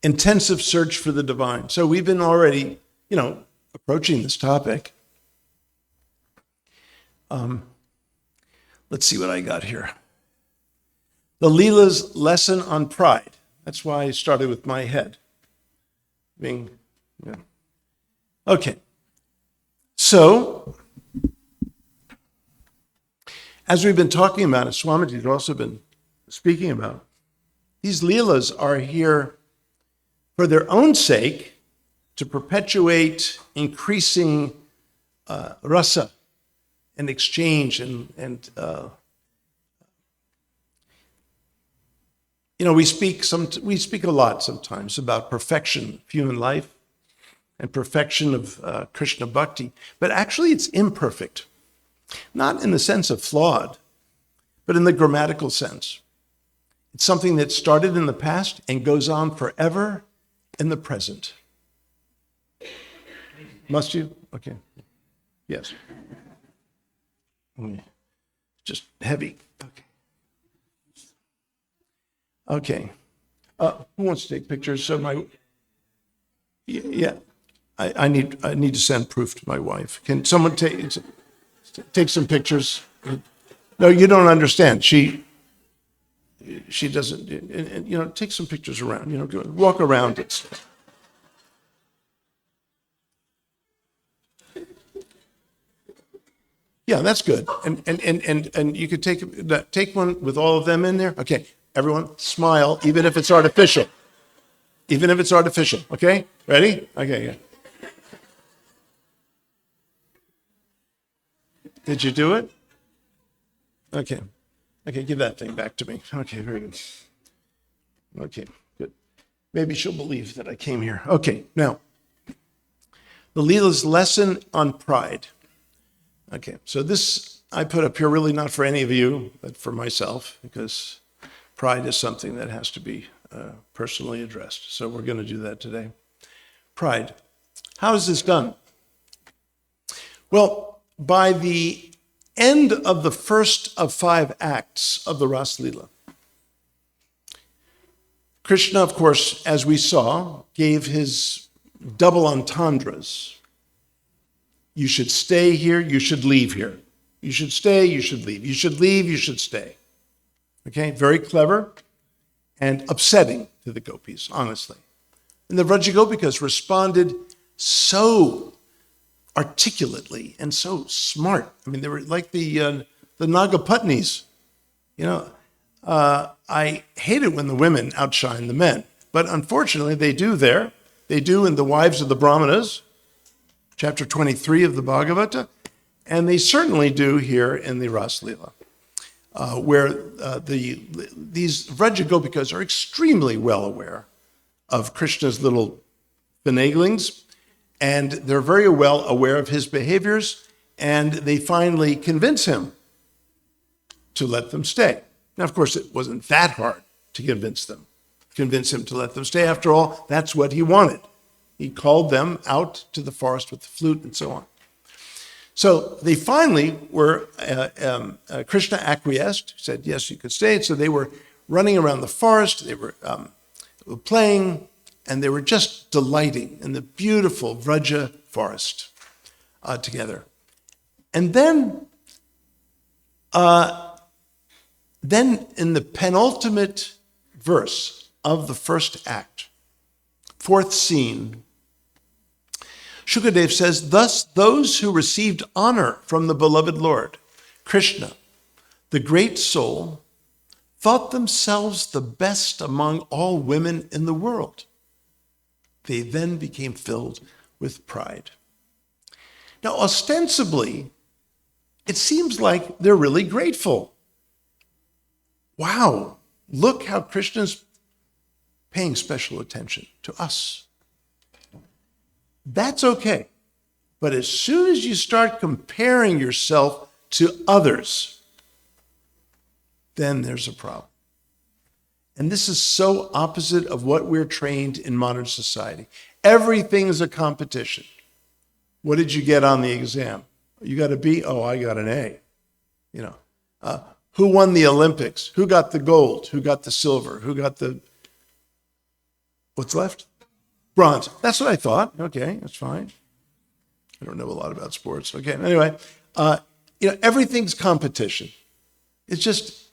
intensive search for the divine. So we've been already, approaching this topic. Let's see what I got here. The Līla's lesson on pride. That's why I started with my head. Okay. So, as we've been talking about, as Swamiji's also been speaking about, these Līlas are here for their own sake to perpetuate increasing Rāsa and exchange and we speak a lot sometimes about perfection of human life and perfection of Kṛṣṇa bhakti, but actually it's imperfect, not in the sense of flawed, but in the grammatical sense. It's something that started in the past and goes on forever in the present. Must you? Okay. Yes. Just heavy. Okay. Who wants to take pictures? So I need to send proof to my wife. Can someone take some pictures? No, you don't understand. She doesn't. And, take some pictures around. Walk around it. Yeah, that's good. And you could take one with all of them in there. Okay, everyone, smile, even if it's artificial. Even if it's artificial. Okay, ready? Okay, yeah. Did you do it? Okay. Okay, give that thing back to me. Okay, very good. Okay, good. Maybe she'll believe that I came here. Okay, now, the Līla's lesson on pride. Okay, so this I put up here really not for any of you, but for myself, because pride is something that has to be personally addressed. So we're going to do that today. Pride. How is this done? Well, by the end of the first of 5 acts of the Rāsa Līlā, Kṛṣṇa, of course, as we saw, gave his double entendres. You should stay here, you should leave here. You should stay, you should leave. You should leave, you should stay. Okay, very clever and upsetting to the gopis, honestly. And the Vrajagopikas responded so articulately and so smart. I mean, they were like the Nagapatnis. I hate it when the women outshine the men, but unfortunately they do there. They do in the Wives of the Brahmanas, chapter 23 of the Bhagavata, and they certainly do here in the Rāsa Līlā, where these Vrajagopikas are extremely well aware of Krishna's little finaglings, and they're very well aware of his behaviors, and they finally convince him to let them stay. Now, of course, it wasn't that hard to convince him to let them stay. After all, that's what he wanted. He called them out to the forest with the flute and so on. So they finally were, Kṛṣṇa acquiesced, said, yes, you could stay. So they were running around the forest, they were playing, and they were just delighting in the beautiful Vraja forest together. And then in the penultimate verse of the first act, 4th scene, Shukadev says, thus those who received honor from the beloved Lord, Kṛṣṇa, the great soul, thought themselves the best among all women in the world. They then became filled with pride. Now, ostensibly, it seems like they're really grateful. Wow, look how Krishna's paying special attention to us. That's okay. But as soon as you start comparing yourself to others, then there's a problem. And this is so opposite of what we're trained in modern society. Everything is a competition. What did you get on the exam? You got a B? Oh, I got an A. Who won the Olympics? Who got the gold? Who got the silver? Who got the... What's left? Bronze. That's what I thought. Okay, that's fine. I don't know a lot about sports. Okay, anyway, everything's competition. It's just,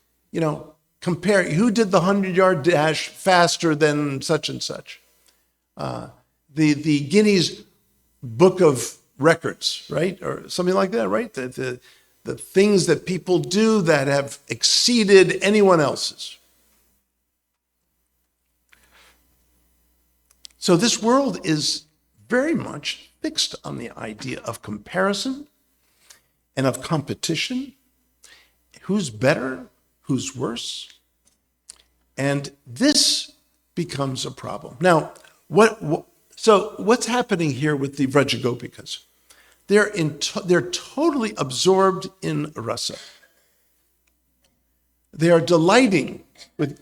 compare who did the 100-yard dash faster than such and such. The Guinness Book of Records, right? Or something like that, right? The things that people do that have exceeded anyone else's. So this world is very much fixed on the idea of comparison and of competition. Who's better? Who's worse? And this becomes a problem. Now, what's happening here with the Vrajagopikas? They're totally absorbed in Rāsa. They are delighting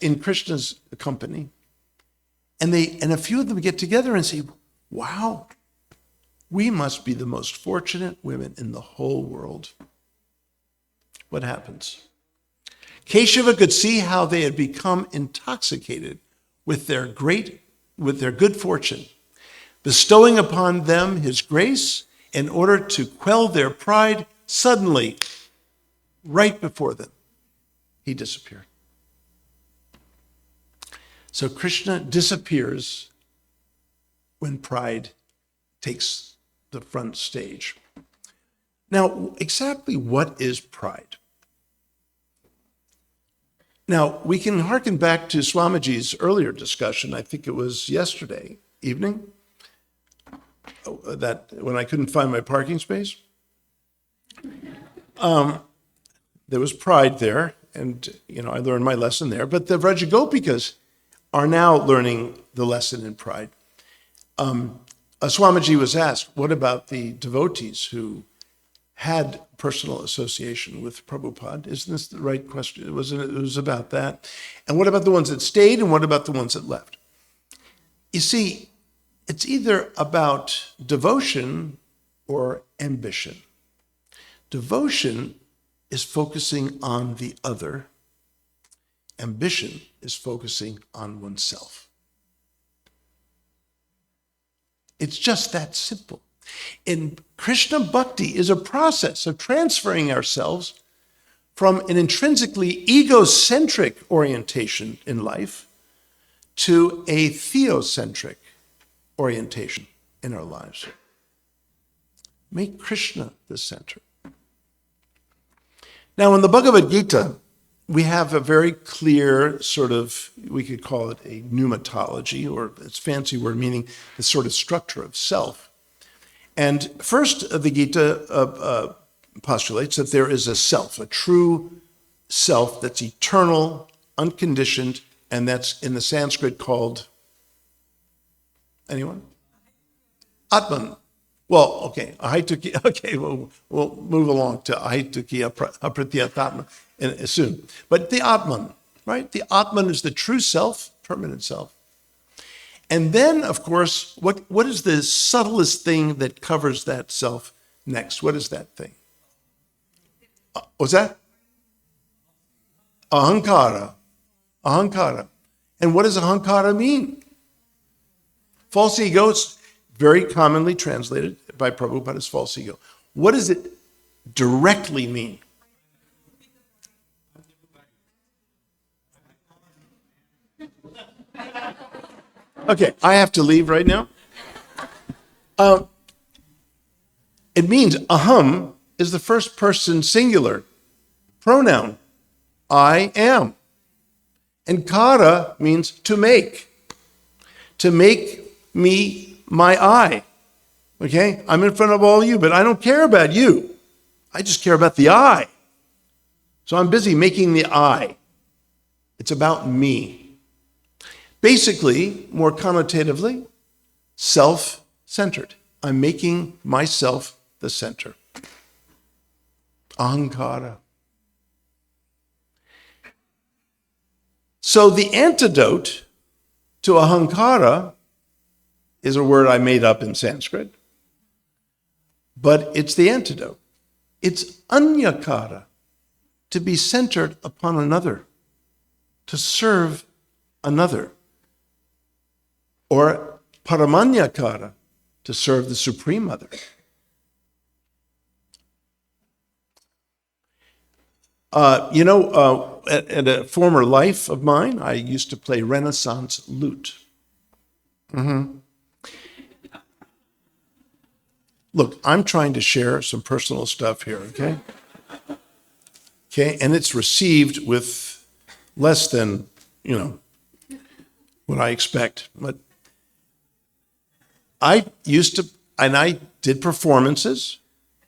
in Krishna's company. And a few of them get together and say, wow, we must be the most fortunate women in the whole world. What happens? Keshava could see how they had become intoxicated with their good fortune, bestowing upon them his grace in order to quell their pride. Suddenly, right before them, he disappeared. So Krishna disappears when pride takes the front stage. Now, exactly what is pride? Now, we can hearken back to Swamiji's earlier discussion, I think it was yesterday evening, that when I couldn't find my parking space. There was pride there, and I learned my lesson there, but the Vrajagopikas are now learning the lesson in pride. Swamiji was asked, what about the devotees who had personal association with Prabhupada? Isn't this the right question? It was about that. And what about the ones that stayed, and what about the ones that left? You see, it's either about devotion or ambition. Devotion is focusing on the other. Ambition is focusing on oneself. It's just that simple. And Krishna Bhakti is a process of transferring ourselves from an intrinsically egocentric orientation in life to a theocentric orientation in our lives. Make Krishna the center. Now, in the Bhagavad Gita, we have a very clear sort of, we could call it a pneumatology, or it's a fancy word meaning the sort of structure of self. And first, the Gita postulates that there is a self, a true self that's eternal, unconditioned, and that's in the Sanskrit called, anyone? Atman. Well, okay, ahituki, okay, we'll move along to ahituki apratyatma soon. But the Atman, right? The Atman is the true self, permanent self. And then, of course, what is the subtlest thing that covers that self next? What is that thing? What's that? Ahankara. Ahankara. And what does ahankara mean? False ego. It's very commonly translated by Prabhupada as false ego. What does it directly mean? Okay, I have to leave right now. It means aham is the first person singular pronoun. I am. And kara means to make. To make me my I. Okay? I'm in front of all you, but I don't care about you. I just care about the I. So I'm busy making the I. It's about me. Basically, more connotatively, self-centered. I'm making myself the center. Ahankara. So the antidote to ahankara is a word I made up in Sanskrit, but it's the antidote. It's anyakara, to be centered upon another, to serve another. or paramanyakara, to serve the Supreme Mother. At a former life of mine, I used to play Renaissance lute. Look, I'm trying to share some personal stuff here, okay? Okay, and it's received with less than, what I expect. But I did performances,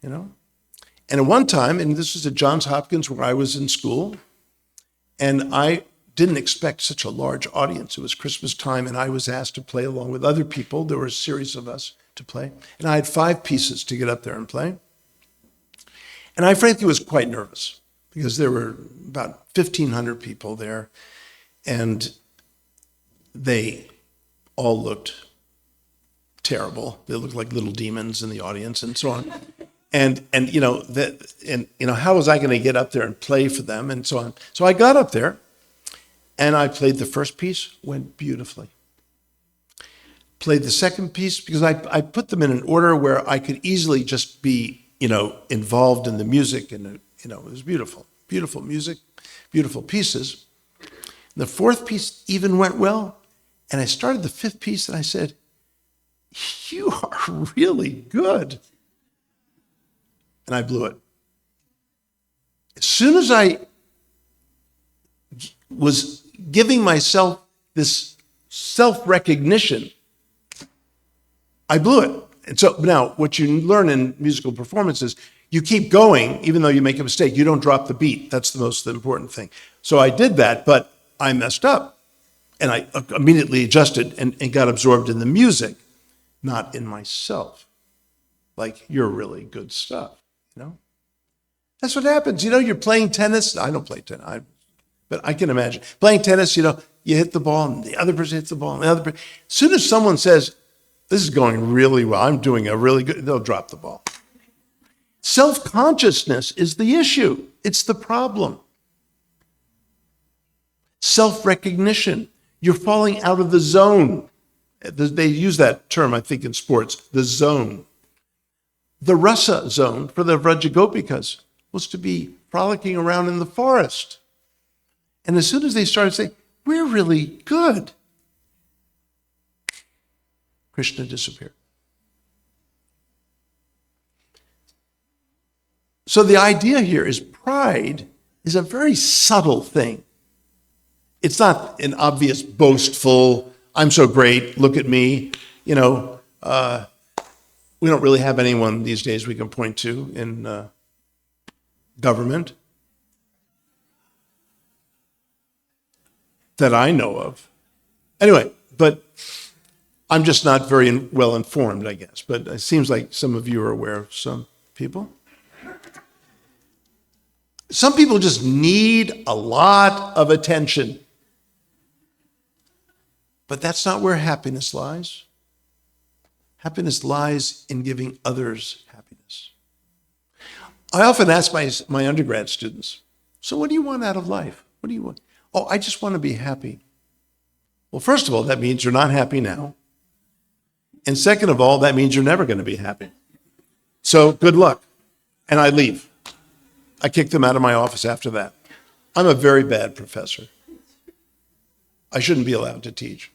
And at one time, and this was at Johns Hopkins where I was in school, and I didn't expect such a large audience. It was Christmas time, and I was asked to play along with other people. There were a series of us to play, and I had 5 pieces to get up there and play. And I frankly was quite nervous because there were about 1,500 people there, and they all looked terrible. They looked like little demons in the audience and so on. And how was I going to get up there and play for them and so on? So I got up there and I played the first piece, went beautifully. Played the second piece because I put them in an order where I could easily just be, involved in the music, and it was beautiful, beautiful music, beautiful pieces. And the fourth piece even went well, and I started the fifth piece and I said, "You are really good." And I blew it. As soon as I was giving myself this self-recognition, I blew it. And so now what you learn in musical performance is you keep going, even though you make a mistake. You don't drop the beat. That's the most important thing. So I did that, but I messed up. And I immediately adjusted and got absorbed in the music, not in myself. Like, you're really good stuff. That's what happens. You're playing tennis. I don't play tennis, but I can imagine. Playing tennis, you hit the ball, and the other person hits the ball, and the other person. As soon as someone says, "This is going really well, I'm doing a really good," they'll drop the ball. Self-consciousness is the issue. It's the problem. Self-recognition. You're falling out of the zone. They use that term, I think, in sports, the zone. The Rāsa zone for the Vrajagopikas was to be frolicking around in the forest. And as soon as they started saying, "We're really good," Kṛṣṇa disappeared. So the idea here is pride is a very subtle thing. It's not an obvious, boastful, "I'm so great, look at me." We don't really have anyone these days we can point to in government that I know of. Anyway, but I'm just not very well informed, I guess. But it seems like some of you are aware of some people. Some people just need a lot of attention. But that's not where happiness lies. Happiness lies in giving others happiness. I often ask my undergrad students, "So what do you want out of life? What do you want?" "Oh, I just want to be happy." Well, first of all, that means you're not happy now. And second of all, that means you're never going to be happy. So good luck. And I leave. I kick them out of my office after that. I'm a very bad professor. I shouldn't be allowed to teach.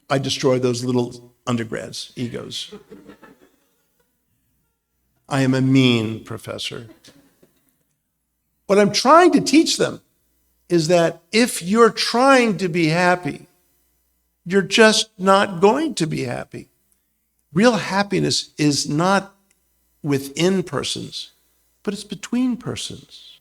I destroy those little undergrads' egos. I am a mean professor. What I'm trying to teach them is that if you're trying to be happy, you're just not going to be happy. Real happiness is not within persons, but it's between persons.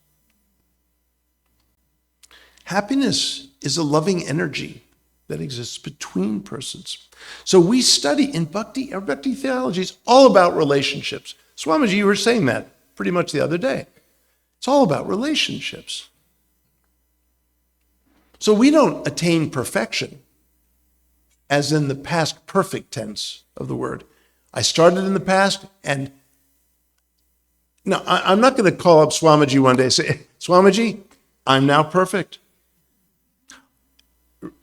Happiness is a loving energy that exists between persons. So we study in Bhakti, our Bhakti theology is all about relationships. Swamiji, you were saying that pretty much the other day. It's all about relationships. So we don't attain perfection, as in the past perfect tense of the word. I started in the past, and no, I'm not going to call up Swamiji one day and say, "Swamiji, I'm now perfect."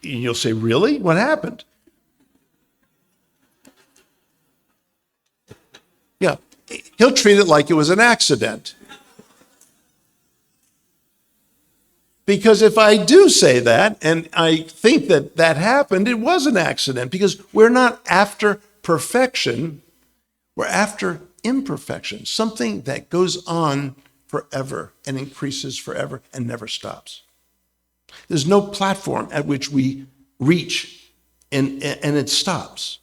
You'll say, really? What happened? Yeah, he'll treat it like it was an accident. Because if I do say that, and I think that that happened, it was an accident, because we're not after perfection, we're after imperfection, something that goes on forever and increases forever and never stops. There's no platform at which we reach and it stops.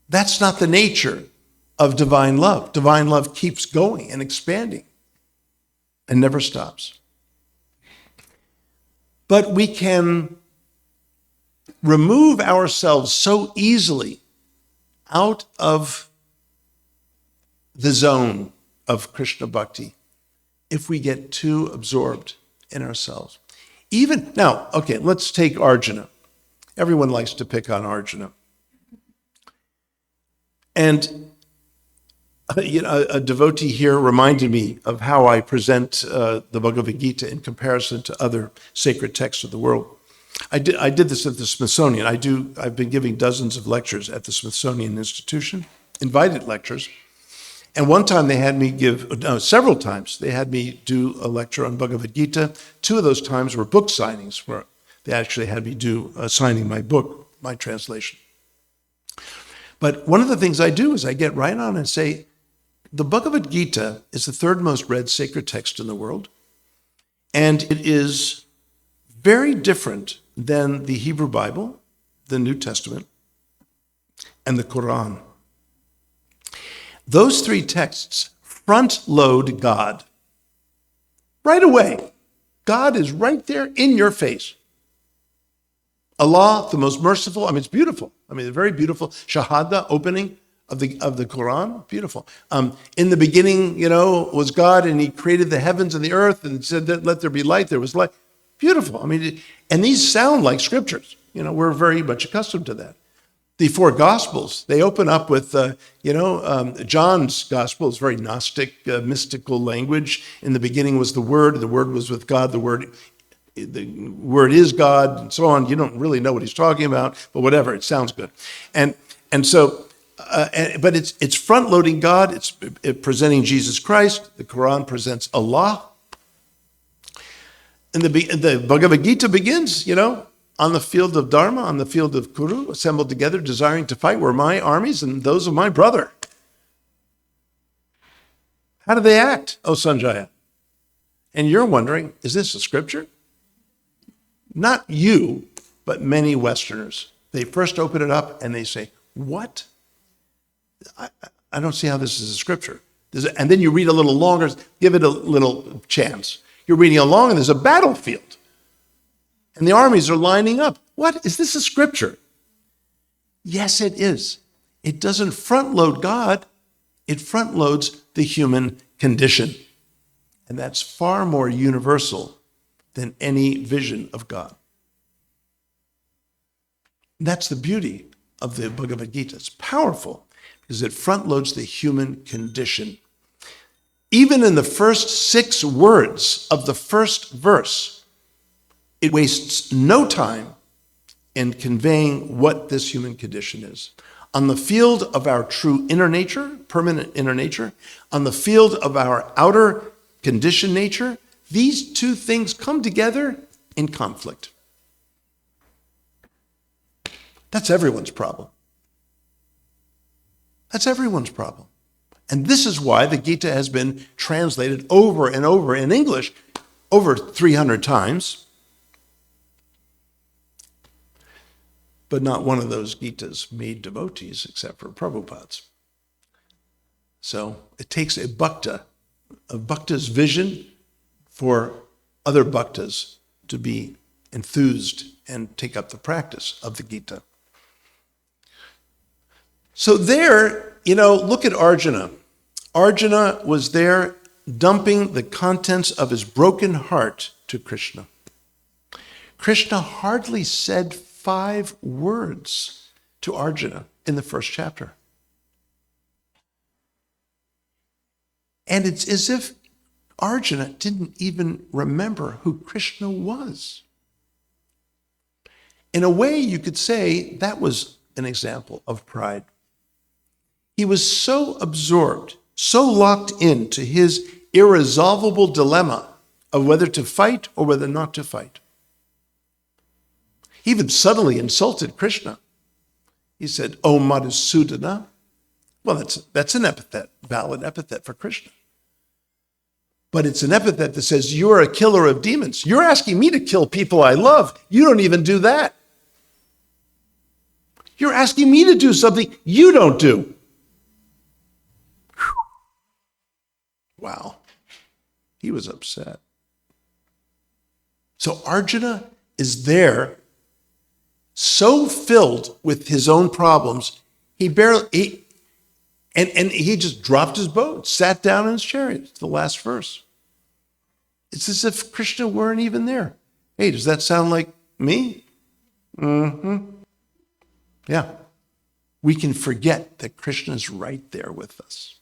That's not the nature of divine love. Divine love keeps going and expanding and never stops. But we can remove ourselves so easily out of the zone of Krishna Bhakti if we get too absorbed in ourselves. Even now, okay, let's take Arjuna. Everyone likes to pick on Arjuna. And a devotee here reminded me of how I present the Bhagavad Gita in comparison to other sacred texts of the world. I did this at the Smithsonian. I've been giving dozens of lectures at the Smithsonian Institution, invited lectures. And one time they had me several times they had me do a lecture on Bhagavad Gita. Two of those times were book signings, where they actually had me do signing my book, my translation. But one of the things I do is I get right on and say, the Bhagavad Gita is the third most read sacred text in the world, and it is very different than the Hebrew Bible, the New Testament, and the Quran. Those three texts front load God. Right away, God is right there in your face. Allah, the most merciful, it's beautiful. It's very beautiful. Shahada, opening of the Quran, beautiful. In the beginning, was God, and he created the heavens and the earth and said that let there be light, there was light. Beautiful. And these sound like scriptures. We're very much accustomed to that. The four Gospels, they open up with, John's Gospel is very Gnostic, mystical language. In the beginning was the Word was with God, the Word is God, and so on. You don't really know what he's talking about, but whatever, it sounds good. But it's front-loading God, it's presenting Jesus Christ. The Quran presents Allah. And the Bhagavad Gita begins, on the field of Dharma, on the field of Kuru, assembled together, desiring to fight were my armies and those of my brother. How do they act, O Sanjaya? And you're wondering, is this a scripture? Not you, but many Westerners. They first open it up and they say, what? I don't see how this is a scripture. And then you read a little longer, give it a little chance. You're reading along and there's a battlefield. And the armies are lining up. What? Is this a scripture? Yes, it is. It doesn't front load God. It front loads the human condition. And that's far more universal than any vision of God. That's the beauty of the Bhagavad Gita. It's powerful because it front loads the human condition. Even in the first 6 words of the first verse, it wastes no time in conveying what this human condition is. On the field of our true inner nature, permanent inner nature, on the field of our outer conditioned nature, these two things come together in conflict. That's everyone's problem. That's everyone's problem. And this is why the Gita has been translated over and over in English over 300 times. But not one of those Gitas made devotees except for Prabhupada's. So it takes a bhakta's vision for other bhaktas to be enthused and take up the practice of the Gita. So there, look at Arjuna. Arjuna was there dumping the contents of his broken heart to Kṛṣṇa. Kṛṣṇa hardly said 5 words to Arjuna in the first chapter. And it's as if Arjuna didn't even remember who Kṛṣṇa was. In a way, you could say that was an example of pride. He was so absorbed, so locked into his irresolvable dilemma of whether to fight or whether not to fight. He even subtly insulted Kṛṣṇa. He said, "O Madhusudana." Well, that's an epithet, valid epithet for Kṛṣṇa. But it's an epithet that says, you're a killer of demons. You're asking me to kill people I love. You don't even do that. You're asking me to do something you don't do. Whew. Wow. He was upset. So Arjuna is there, so filled with his own problems, he just dropped his boat, sat down in his chariot. It's the last verse. It's as if Kṛṣṇa weren't even there. Hey, does that sound like me? Mm-hmm. Yeah. We can forget that Kṛṣṇa is right there with us.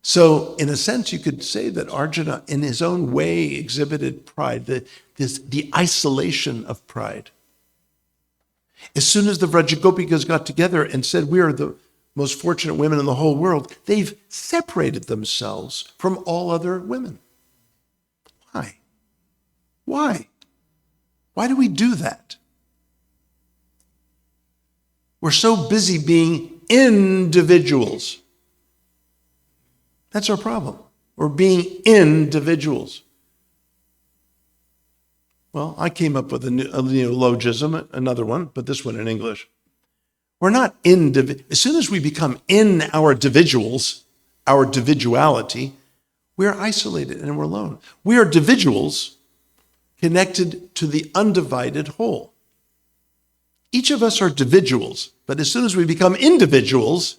So, in a sense, you could say that Arjuna, in his own way, exhibited pride, the isolation of pride. As soon as the Vrajagopikas got together and said, we are the most fortunate women in the whole world, they've separated themselves from all other women. Why? Why? Why do we do that? We're so busy being individuals. That's our problem. We're being individuals. Well, I came up with a neologism, another one, but this one in English. We're not as soon as we become in our individuals, our individuality, we're isolated and we're alone. We are individuals connected to the undivided whole. Each of us are individuals, but as soon as we become individuals,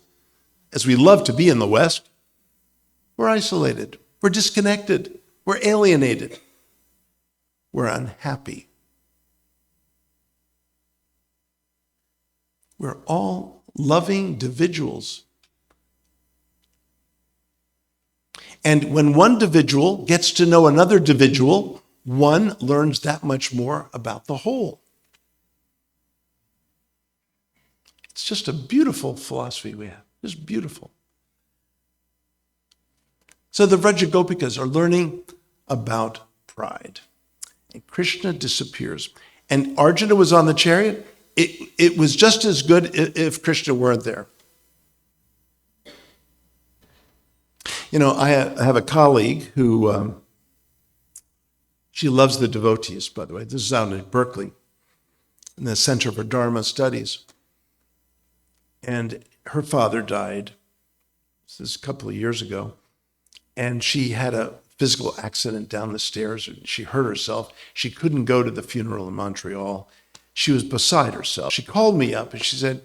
as we love to be in the West, we're isolated, we're disconnected, we're alienated, we're unhappy. We're all loving individuals. And when one individual gets to know another individual, one learns that much more about the whole. It's just a beautiful philosophy we have, just beautiful. So the Vrajagopikas are learning about pride. And Kṛṣṇa disappears. And Arjuna was on the chariot. It was just as good if Kṛṣṇa weren't there. You know, I have a colleague who, she loves the devotees, by the way. This is out in Berkeley, in the Center for Dharma Studies. And her father died, this is a couple of years ago, and she had a physical accident down the stairs, and she hurt herself. She couldn't go to the funeral in Montreal. She was beside herself. She called me up and she said,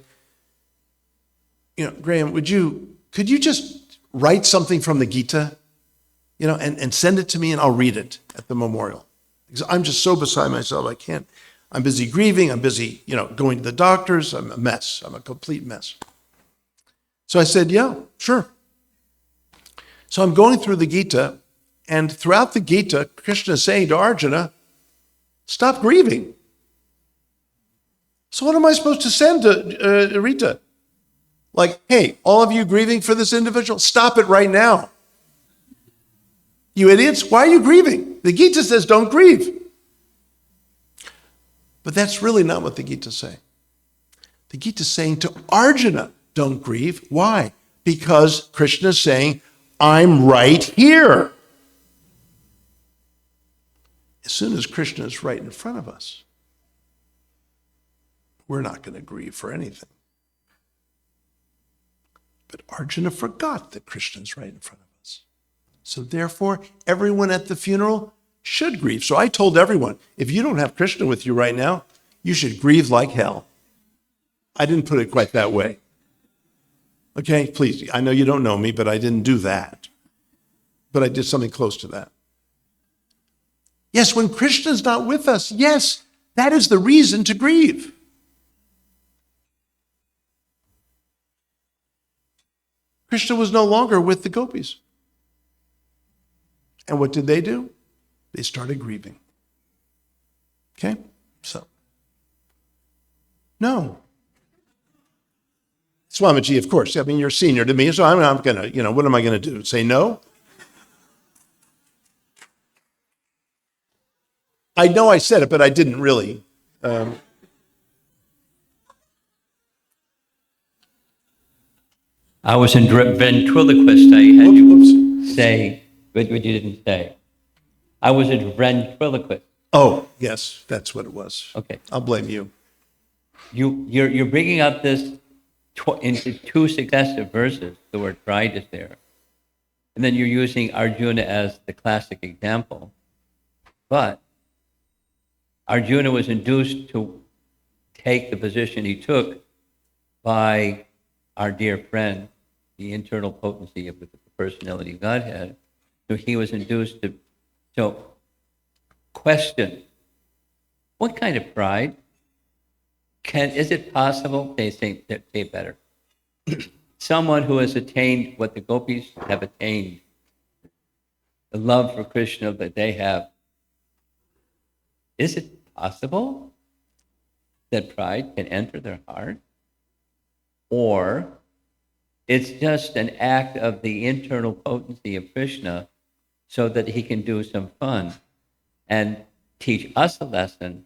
Graham, could you just write something from the Gita, and send it to me and I'll read it at the memorial. Because I'm just so beside myself, I can't. I'm busy grieving. I'm busy, going to the doctors. I'm a mess. I'm a complete mess. So I said, yeah, sure. So I'm going through the Gita, and throughout the Gita, Kṛṣṇa is saying to Arjuna, stop grieving. So what am I supposed to send to Rita? Like, hey, all of you grieving for this individual, stop it right now. You idiots, why are you grieving? The Gita says don't grieve. But that's really not what the Gita is saying. The Gita is saying to Arjuna, don't grieve. Why? Because Kṛṣṇa is saying, I'm right here. As soon as Kṛṣṇa is right in front of us, we're not going to grieve for anything. But Arjuna forgot that Kṛṣṇa is right in front of us. So therefore, everyone at the funeral should grieve. So I told everyone, if you don't have Kṛṣṇa with you right now, you should grieve like hell. I didn't put it quite that way. Okay, please, I know you don't know me, but I didn't do that. But I did something close to that. Yes, when Kṛṣṇa is not with us, yes, that is the reason to grieve. Kṛṣṇa was no longer with the gopis. And what did they do? They started grieving. Okay? So, no. Swamiji, of course. I mean, you're senior to me, so I'm not going to, what am I going to do? Say no? I know I said it, but I didn't really. I was in ventriloquist. I had you say what you didn't say. I was a ventriloquist. Oh, yes, that's what it was. Okay. I'll blame you. You're bringing up this into two successive verses. The word pride is there. And then you're using Arjuna as the classic example. But Arjuna was induced to take the position he took by our dear friend, the internal potency of the personality of Godhead. So he was induced to question, what kind of pride? Is it possible, they say better, someone who has attained what the gopis have attained, the love for Kṛṣṇa that they have, is it possible that pride can enter their heart? Or it's just an act of the internal potency of Kṛṣṇa so that he can do some fun and teach us a lesson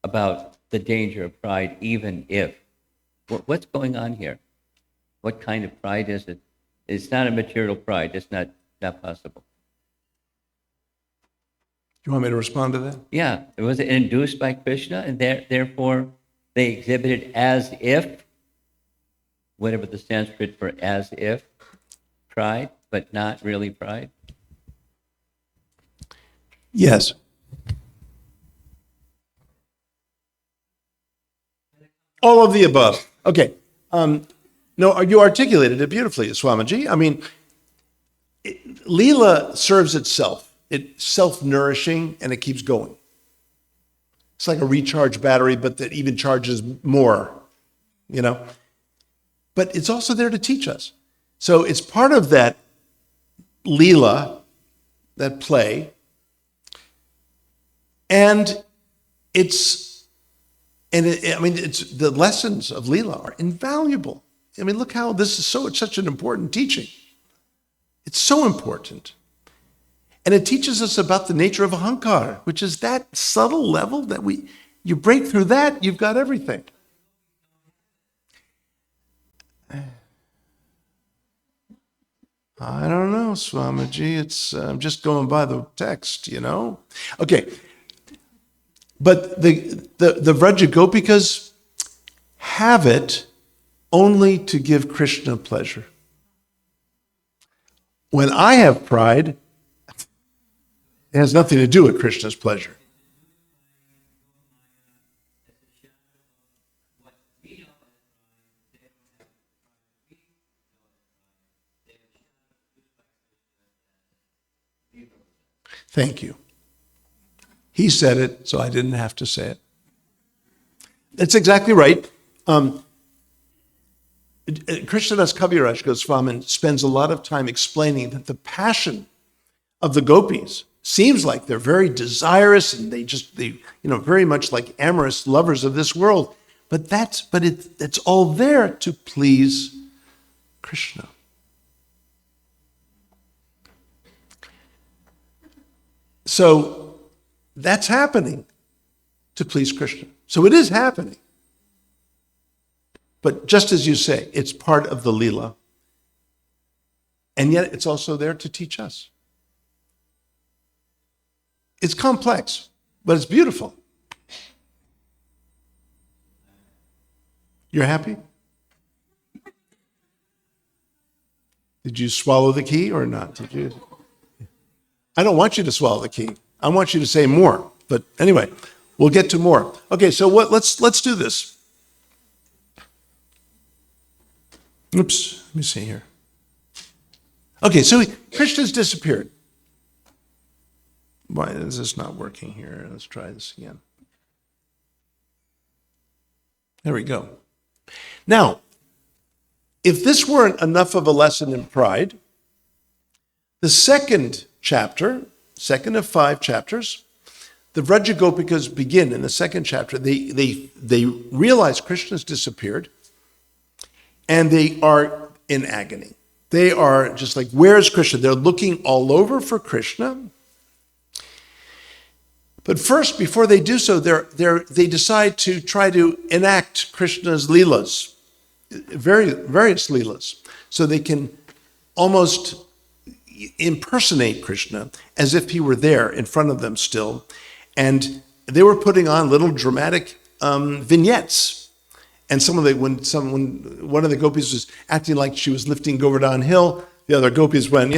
about the danger of pride, even if. What's going on here? What kind of pride is it? It's not a material pride. It's not possible. You want me to respond to that? Yeah, it was induced by Kṛṣṇa, and therefore they exhibited as if, whatever the Sanskrit for as if, pride, but not really pride. Yes. All of the above. Okay. No, you articulated it beautifully, Swamiji. I mean, Līlā serves itself. It's self-nourishing, and it keeps going. It's like a recharge battery, but that even charges more, But it's also there to teach us. So it's part of that Līlā, that play, and it's the lessons of Līlā are invaluable. I mean, look how this is such an important teaching. It's so important. And it teaches us about the nature of ahankara, which is that subtle level that you break through that, you've got everything. I don't know, Swamiji. I'm just going by the text, Okay. But the Vraja Gopikas have it only to give Kṛṣṇa pleasure. When I have pride, it has nothing to do with Kṛṣṇa's pleasure. Thank you. He said it, so I didn't have to say it. That's exactly right. Krishnadas Kaviraj Goswami spends a lot of time explaining that the passion of the gopis seems like they're very desirous and they very much like amorous lovers of this world, but it's all there to please Kṛṣṇa. So that's happening to please Kṛṣṇa. So it is happening. But just as you say, it's part of the Līlā. And yet it's also there to teach us. It's complex, but it's beautiful. You're happy? Did you swallow the key or not? Did you? I don't want you to swallow the key. I want you to say more. But anyway, we'll get to more. Okay, so let's do this. Oops, let me see here. Okay, so Kṛṣṇa's disappeared. Why is this not working here? Let's try this again. There we go. Now, if this weren't enough of a lesson in pride, the second chapter, second of 5 chapters, the Vraja Gopikas begin in the second chapter. They realize Krishna's disappeared, and they are in agony. They are just like, where is Krishna? They're looking all over for Krishna. But first, before they do so, they decide to try to enact Krishna's Līlās, various Līlās, so they can almost impersonate Krishna as if he were there in front of them still. And they were putting on little dramatic vignettes. And when one of the gopis was acting like she was lifting Govardhan Hill, the other gopis went,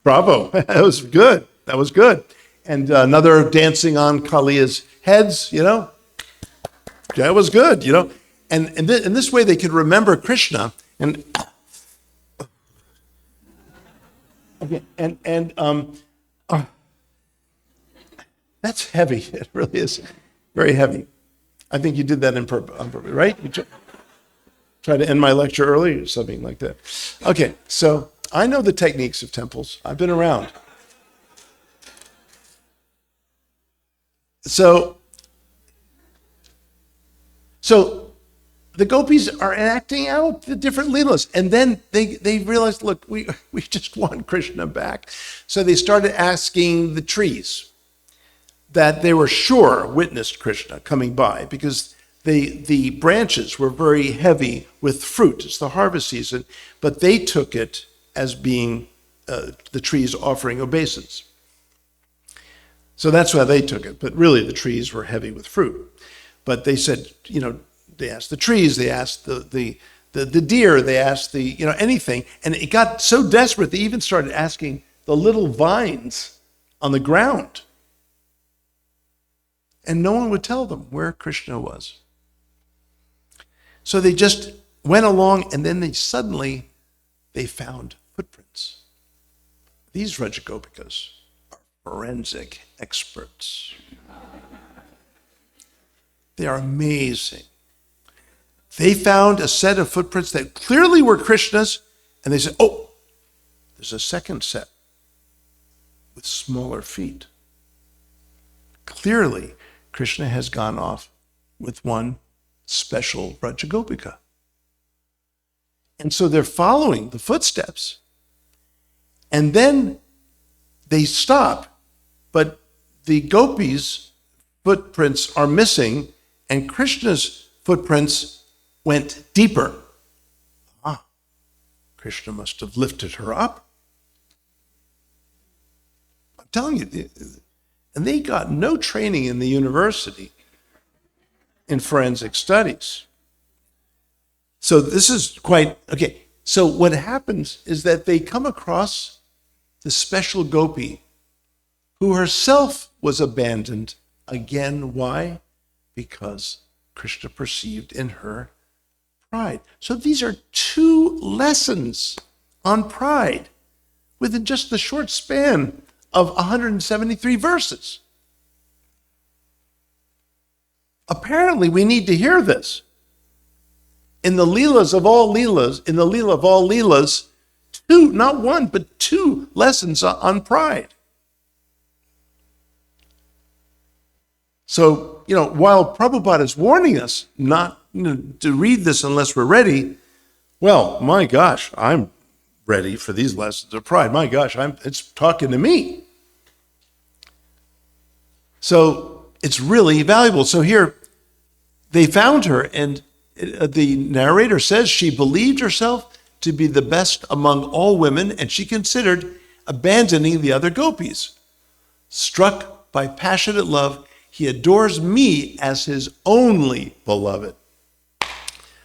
bravo, that was good. That was good. And another dancing on Kaliya's heads, that was good, And in this way they could remember Krishna. And okay, that's heavy. It really is very heavy. I think you did that on purpose, right? You try to end my lecture early or something like that. Okay, so I know the techniques of temples. I've been around. So the gopis are acting out the different Līlās, and then they realized, look, we just want Krishna back. So they started asking the trees that they were sure witnessed Krishna coming by, because the branches were very heavy with fruit. It's the harvest season, but they took it as being the trees offering obeisance. So that's why they took it. But really, the trees were heavy with fruit. But they said, they asked the trees, they asked the deer, they asked anything. And it got so desperate, they even started asking the little vines on the ground. And no one would tell them where Krishna was. So they just went along, and then they found footprints. These Vraja Gopikas are forensic experts. They are amazing. They found a set of footprints that clearly were Krishna's, and they said, oh, there's a second set with smaller feet. Clearly, Krishna has gone off with one special Vraja Gopika. And so they're following the footsteps, and then they stop, but the gopis' footprints are missing, and Krishna's footprints went deeper. Krishna must have lifted her up. I'm telling you, and they got no training in the university in forensic studies. So this is quite, okay. So what happens is that they come across the special gopi who herself was abandoned again. Why? Because Krishna perceived in her pride. So these are two lessons on pride within just the short span of 173 verses. Apparently, we need to hear this. In the Līlās of all Līlās, in the Līlā of all Līlās, two, not one, but two lessons on pride. So, while Prabhupada is warning us not to read this unless we're ready, well, my gosh, I'm ready for these lessons of pride. My gosh, it's talking to me. So it's really valuable. So here, they found her, and the narrator says she believed herself to be the best among all women, and she considered abandoning the other gopis. Struck by passionate love, he adores me as his only beloved.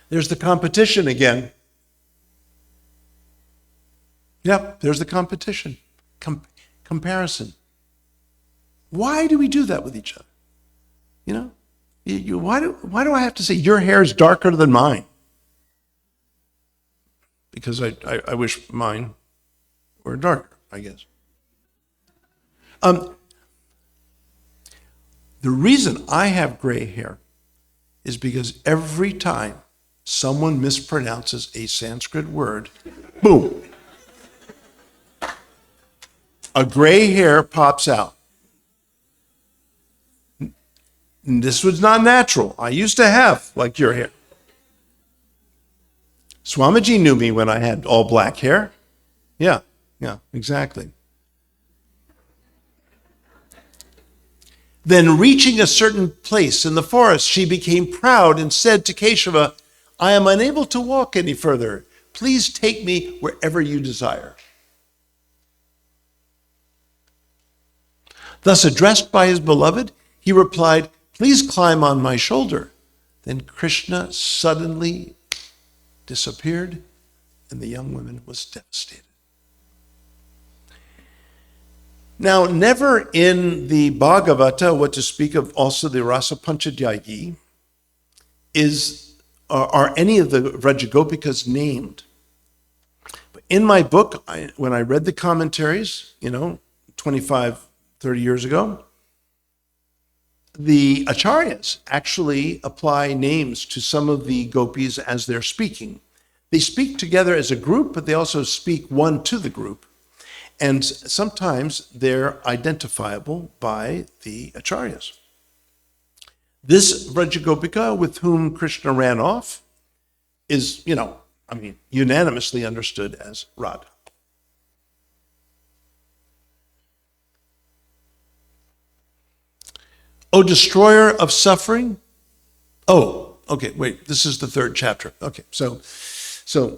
There's the competition again. Yep, there's the competition. Comparison. Why do we do that with each other? Why do I have to say your hair is darker than mine? Because I wish mine were darker, I guess. The reason I have gray hair is because every time someone mispronounces a Sanskrit word, boom, a gray hair pops out. This was not natural. I used to have like your hair. Swamiji knew me when I had all black hair. Yeah, exactly. Then reaching a certain place in the forest, she became proud and said to Keshava, I am unable to walk any further. Please take me wherever you desire. Thus addressed by his beloved, he replied, please climb on my shoulder. Then Kṛṣṇa suddenly disappeared, and the young woman was devastated. Now, never in the Bhagavata, what to speak of also the Rāsa Panchadhyayī, are any of the Vrajagopikas named. But in my book, when I read the commentaries, 25, 30 years ago, the acharyas actually apply names to some of the gopis as they're speaking. They speak together as a group, but they also speak one to the group. And sometimes they're identifiable by the acharyas. This Vrajagopika with whom Kṛṣṇa ran off is, unanimously understood as Radha. O destroyer of suffering. Oh, okay, wait, this is the third chapter. Okay, so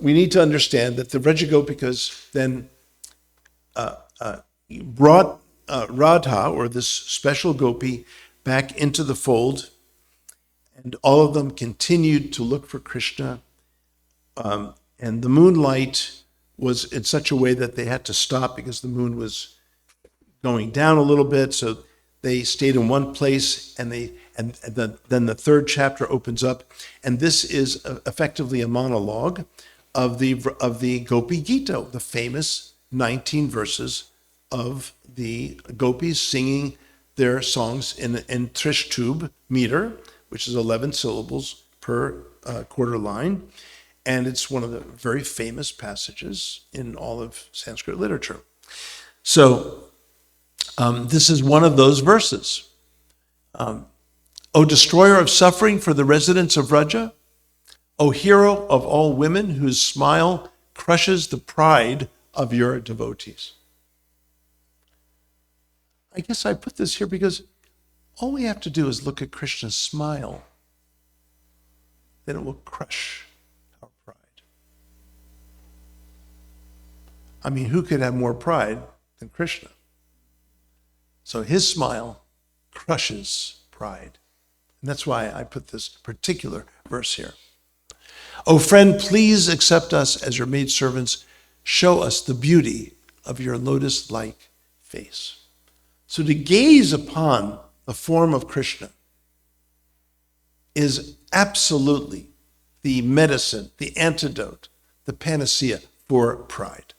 we need to understand that the Vrajagopikas then brought Radha, or this special gopi, back into the fold, and all of them continued to look for Kṛṣṇa. And the moonlight was in such a way that they had to stop because the moon was going down a little bit. So they stayed in one place, and then the third chapter opens up, and this is effectively a monologue of the Gopi Gita, the famous 19 verses of the gopis singing their songs in Trishtubh meter, which is 11 syllables per quarter line. And it's one of the very famous passages in all of Sanskrit literature. So this is one of those verses. O destroyer of suffering for the residents of Vraja, O hero of all women whose smile crushes the pride of your devotees. I guess I put this here because all we have to do is look at Kṛṣṇa's smile. Then it will crush our pride. I mean, who could have more pride than Kṛṣṇa? So his smile crushes pride. And that's why I put this particular verse here. O friend, please accept us as your maidservants. Show us the beauty of your lotus-like face. So to gaze upon the form of Kṛṣṇa is absolutely the medicine, the antidote, the panacea for pride.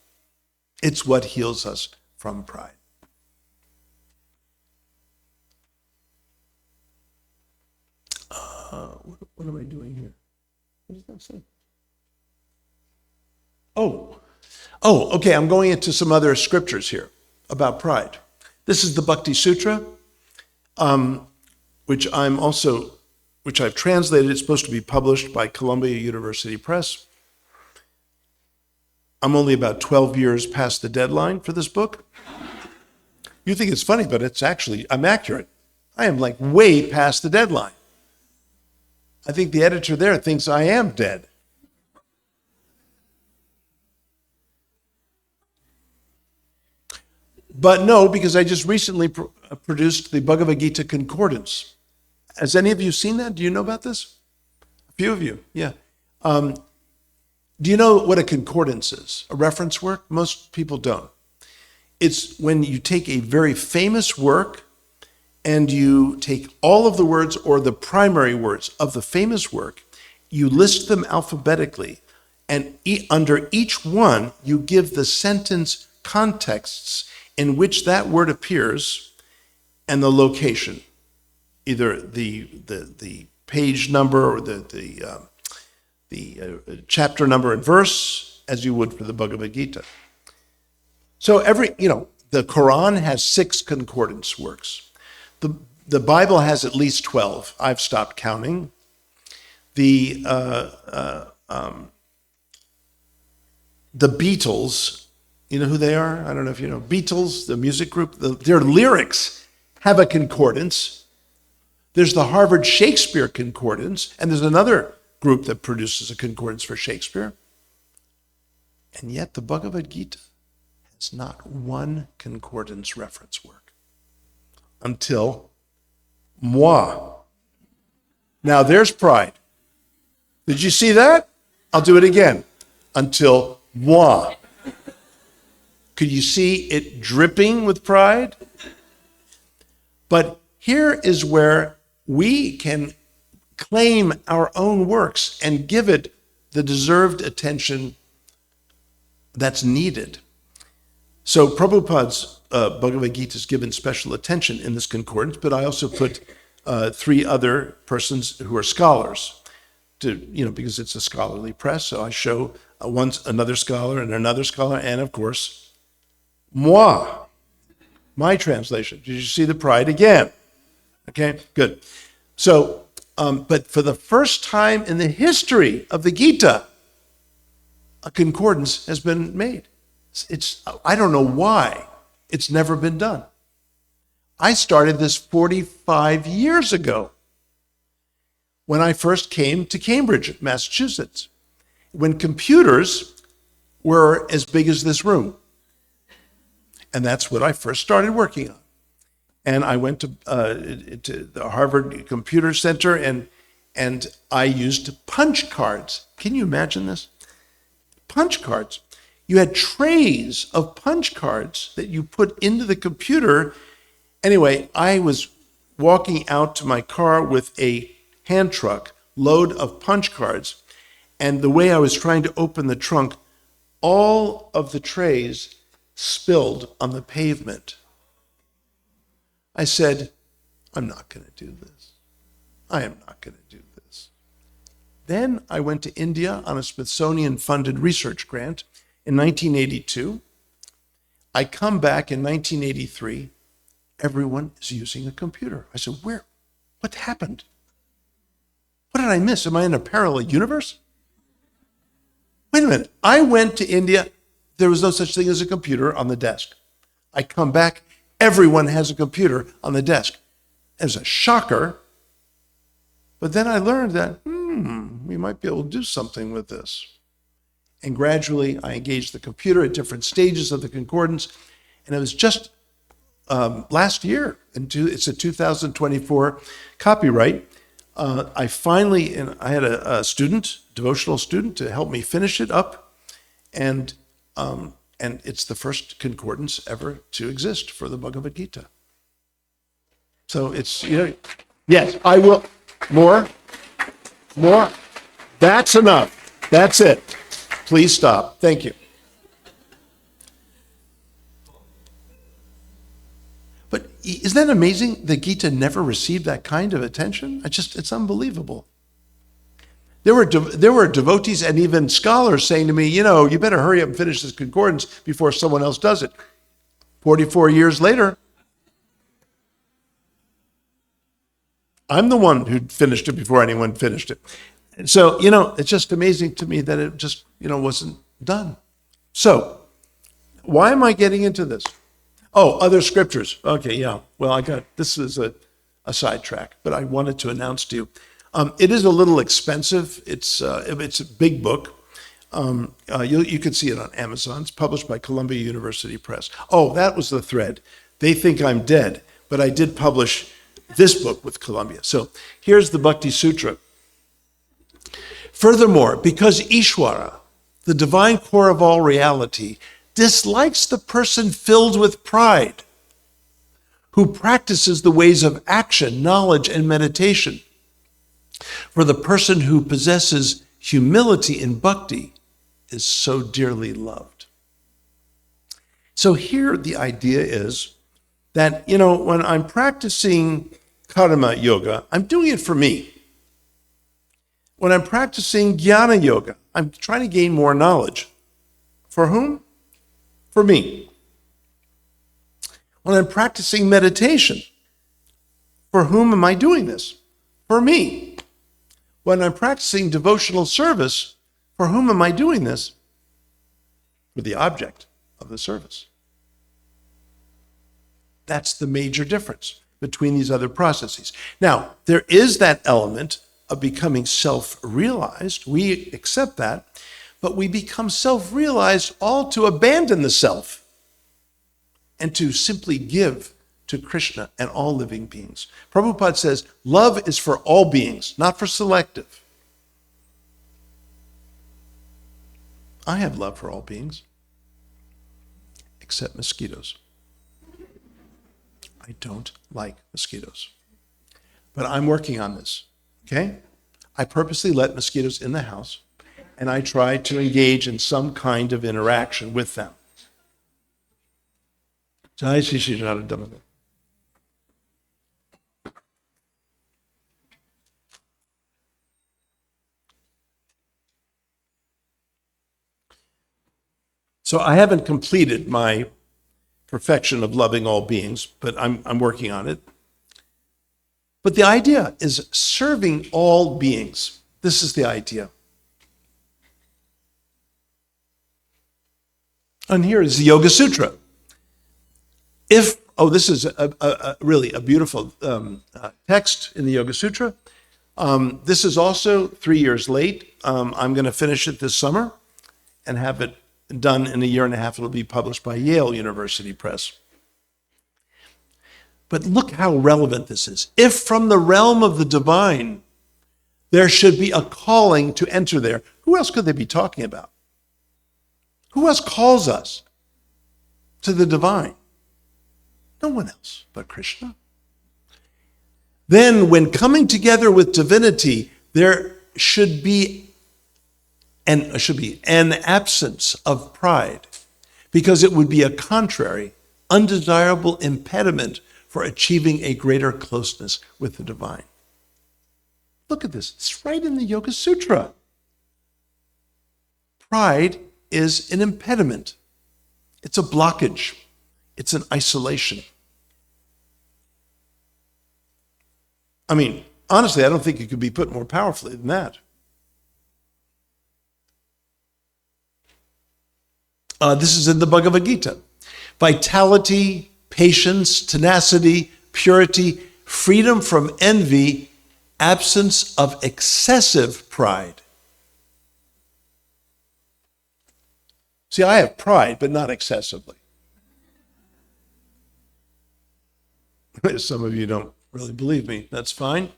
It's what heals us from pride. What am I doing here? What does that say? Oh, okay, I'm going into some other scriptures here about pride. This is the Bhakti Sutra, which I've translated. It's supposed to be published by Columbia University Press. I'm only about 12 years past the deadline for this book. You think it's funny, but I'm accurate. I am like way past the deadline. I think the editor there thinks I am dead. But no, because I just recently produced the Bhagavad Gita Concordance. Has any of you seen that? Do you know about this? A few of you, yeah. Do you know what a concordance is? A reference work? Most people don't. It's when you take a very famous work and you take all of the words or the primary words of the famous work, you list them alphabetically, and under each one, you give the sentence contexts in which that word appears and the location, either the page number or the chapter number and verse, as you would for the Bhagavad Gita. So the Quran has 6 concordance works. The Bible has at least 12. I've stopped counting. The Beatles, you know who they are? I don't know if you know. Beatles, the music group, their lyrics have a concordance. There's the Harvard Shakespeare Concordance, and there's another group that produces a concordance for Shakespeare. And yet the Bhagavad Gita has not one concordance reference work until moi. Now there's pride. Did you see that? I'll do it again. Until moi. Could you see it dripping with pride? But here is where we can claim our own works and give it the deserved attention that's needed. So Prabhupada's Bhagavad Gita is given special attention in this concordance, but I also put 3 other persons who are scholars, because it's a scholarly press. So I show another scholar, and of course, moi, my translation. Did you see the pride again? Okay, good. So, but for the first time in the history of the Gita, a concordance has been made. I don't know why it's never been done. I started this 45 years ago when I first came to Cambridge, Massachusetts, when computers were as big as this room. And that's what I first started working on. And I went to the Harvard Computer Center, and I used punch cards. Can you imagine this? Punch cards. You had trays of punch cards that you put into the computer. Anyway, I was walking out to my car with a hand truck load of punch cards, and the way I was trying to open the trunk, all of the trays spilled on the pavement. I said, I'm not going to do this. I am not going to do this. Then I went to India on a Smithsonian-funded research grant in 1982. I come back in 1983. Everyone is using a computer. I said, what happened? What did I miss? Am I in a parallel universe? Wait a minute. I went to India. There was no such thing as a computer on the desk. I come back. Everyone has a computer on the desk. It was a shocker. But then I learned that, we might be able to do something with this. And gradually I engaged the computer at different stages of the concordance. And it was just last year, it's a 2024 copyright. I had a student, devotional student, to help me finish it up. And it's the first concordance ever to exist for the Bhagavad Gita. So it's, yes, I will. More. That's enough. That's it. Please stop. Thank you. But isn't that amazing? The Gita never received that kind of attention. It's unbelievable. There were devotees and even scholars saying to me, you better hurry up and finish this concordance before someone else does it. 44 years later, I'm the one who finished it before anyone finished it. And so, it's just amazing to me that it just, wasn't done. So, why am I getting into this? Oh, other scriptures. Okay, yeah. Well, this is a sidetrack, but I wanted to announce to you. It is a little expensive. It's a big book. You can see it on Amazon. It's published by Columbia University Press. Oh, that was the thread. They think I'm dead, but I did publish this book with Columbia. So here's the Bhakti Sutra. Furthermore, because Ishvara, the divine core of all reality, dislikes the person filled with pride, who practices the ways of action, knowledge, and meditation. For the person who possesses humility in bhakti is so dearly loved. So here the idea is that, when I'm practicing karma yoga, I'm doing it for me. When I'm practicing jnana yoga, I'm trying to gain more knowledge. For whom? For me. When I'm practicing meditation, For whom am I doing this? For me. When I'm practicing devotional service, for whom am I doing this? For the object of the service. That's the major difference between these other processes. Now, there is that element of becoming self-realized. We accept that, but we become self-realized all to abandon the self and to simply give to Kṛṣṇa and all living beings. Prabhupada says, love is for all beings, not for selective. I have love for all beings, except mosquitoes. I don't like mosquitoes. But I'm working on this, okay? I purposely let mosquitoes in the house, and I try to engage in some kind of interaction with them. Jai Shri Shri Radha. So I haven't completed my perfection of loving all beings, but I'm working on it. But the idea is serving all beings. This is the idea. And here is the Yoga Sutra. This is really a beautiful text in the Yoga Sutra. This is also 3 years late. I'm going to finish it this summer and have it done in a year and a half. It'll be published by Yale University Press. But look how relevant this is. If from the realm of the divine, there should be a calling to enter there, who else could they be talking about? Who else calls us to the divine? No one else but Kṛṣṇa. Then when coming together with divinity, there should be an absence of pride, because it would be a contrary, undesirable impediment for achieving a greater closeness with the divine. Look at this. It's right in the Yoga Sutra. Pride is an impediment. It's a blockage. It's an isolation. I mean, honestly, I don't think it could be put more powerfully than that. This is in the Bhagavad Gita. Vitality, patience, tenacity, purity, freedom from envy, absence of excessive pride. See, I have pride, but not excessively. Some of you don't really believe me. That's fine.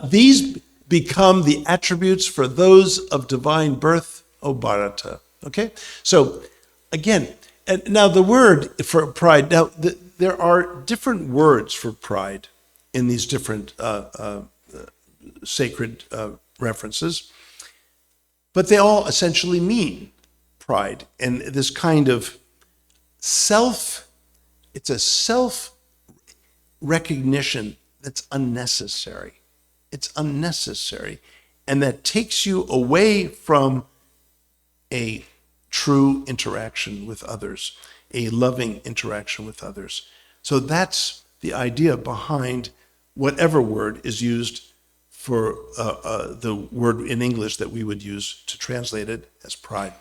These become the attributes for those of divine birth, O Bharata. Okay? So, again, and now the word for pride, now there are different words for pride in these different sacred references, but they all essentially mean pride. And this kind of it's a self-recognition that's unnecessary. It's unnecessary. And that takes you away from a true interaction with others, a loving interaction with others. So that's the idea behind whatever word is used for the word in English that we would use to translate it as pride.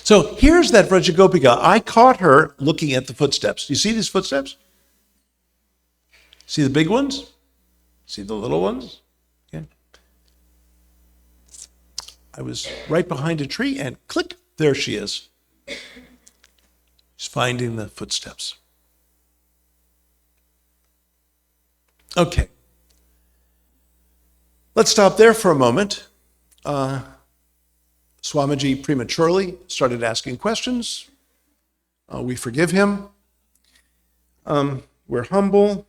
So here's that Vrajagopika. I caught her looking at the footsteps. Do you see these footsteps? See the big ones? See the little ones? Okay. I was right behind a tree and click, there she is. She's finding the footsteps. Okay. Let's stop there for a moment. Swamiji prematurely started asking questions. We forgive him. We're humble.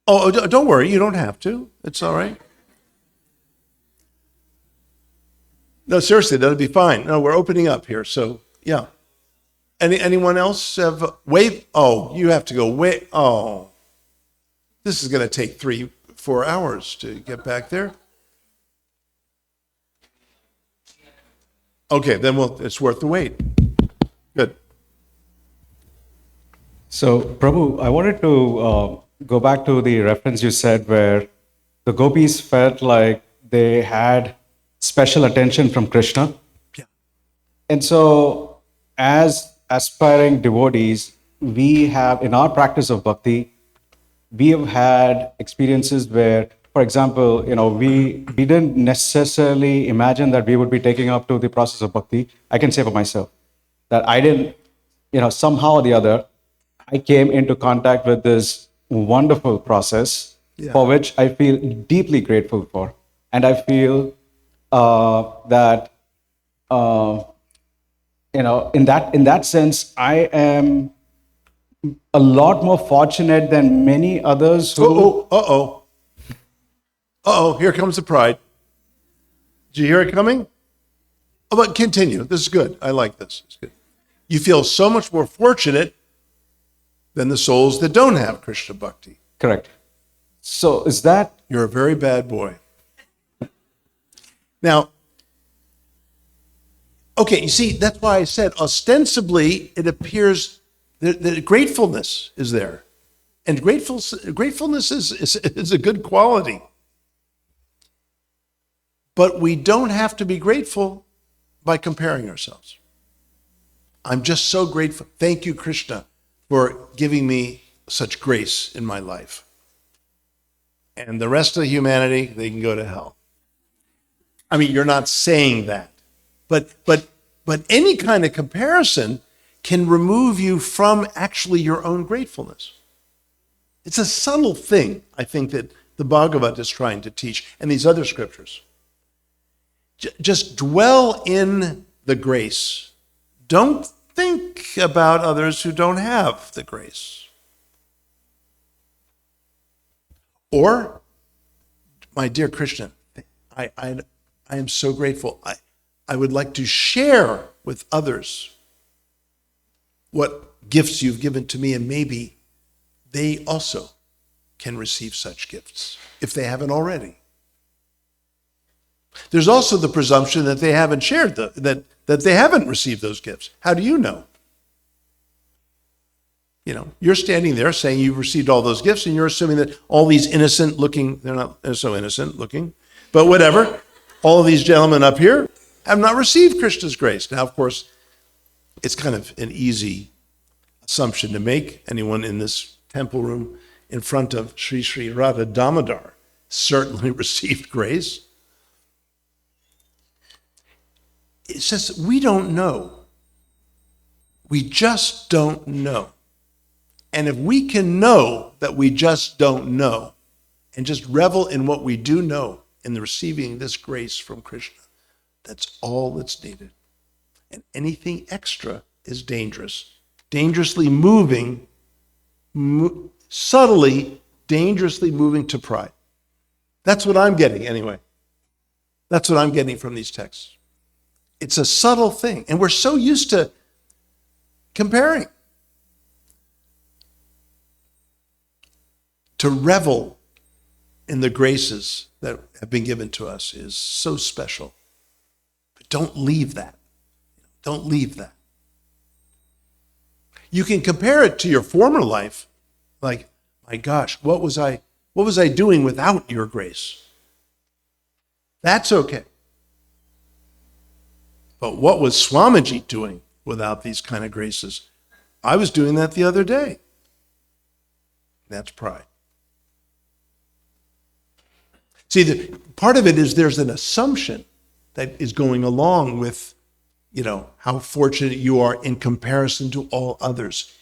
Oh, don't worry. You don't have to. It's all right. No, seriously, that'll be fine. No, we're opening up here. So, yeah. Anyone else have wave? Oh, you have to go wait. Oh, This is going to take 3-4 hours to get back there. Okay, then it's worth the wait. Good. So, Prabhu, I wanted to go back to the reference you said where the gopis felt like they had special attention from Krishna. Yeah. And so, as aspiring devotees, we have, in our practice of bhakti, we have had experiences where, for example, we didn't necessarily imagine that we would be taking up to the process of bhakti. I can say for myself that I didn't, somehow or the other, I came into contact with this wonderful process for which I feel deeply grateful for. And I feel that, in that sense, I am a lot more fortunate than many others who... Here comes the pride. Did you hear it coming? Oh, but continue. This is good. I like this. It's good. You feel so much more fortunate than the souls that don't have Krishna Bhakti. Correct. So is that... You're a very bad boy. Now, okay, you see, that's why I said ostensibly it appears that gratefulness is there. And gratefulness is a good quality. But we don't have to be grateful by comparing ourselves. I'm just so grateful. Thank you, Krishna, for giving me such grace in my life. And the rest of humanity, they can go to hell. I mean, you're not saying that. But any kind of comparison can remove you from actually your own gratefulness. It's a subtle thing, I think, that the Bhagavad is trying to teach, and these other scriptures. Just dwell in the grace. Don't think about others who don't have the grace. Or, my dear Krishna, I am so grateful. I would like to share with others what gifts you've given to me, and maybe they also can receive such gifts if they haven't already. There's also the presumption that they haven't shared that they haven't received those gifts. How do you know? You're standing there saying you've received all those gifts, and you're assuming that all these innocent looking, they're so innocent looking, but whatever, all of these gentlemen up here have not received Krishna's grace. Now, of course, it's kind of an easy assumption to make. Anyone in this temple room in front of Sri Sri Radha Damodar certainly received grace. It's just, we don't know. We just don't know. And if we can know that we just don't know, and just revel in what we do know, in the receiving this grace from Krishna, that's all that's needed. And anything extra is dangerous. Dangerously moving, subtly, dangerously moving to pride. That's what I'm getting anyway. That's what I'm getting from these texts. It's a subtle thing. And we're so used to comparing. To revel in the graces that have been given to us is so special. But don't leave that. Don't leave that. You can compare it to your former life, like, my gosh, what was I doing without your grace? That's okay. But what was Swamiji doing without these kind of graces? I was doing that the other day. That's pride. See, part of it is there's an assumption that is going along with, how fortunate you are in comparison to all others.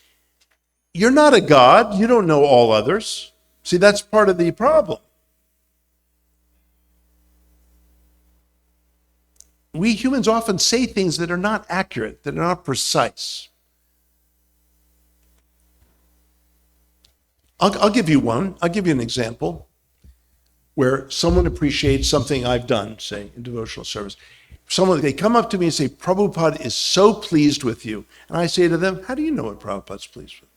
You're not a god. You don't know all others. See, that's part of the problem. We humans often say things that are not accurate, that are not precise. I'll give you one. I'll give you an example where someone appreciates something I've done, say, in devotional service. They come up to me and say, Prabhupada is so pleased with you. And I say to them, how do you know what Prabhupada's pleased with?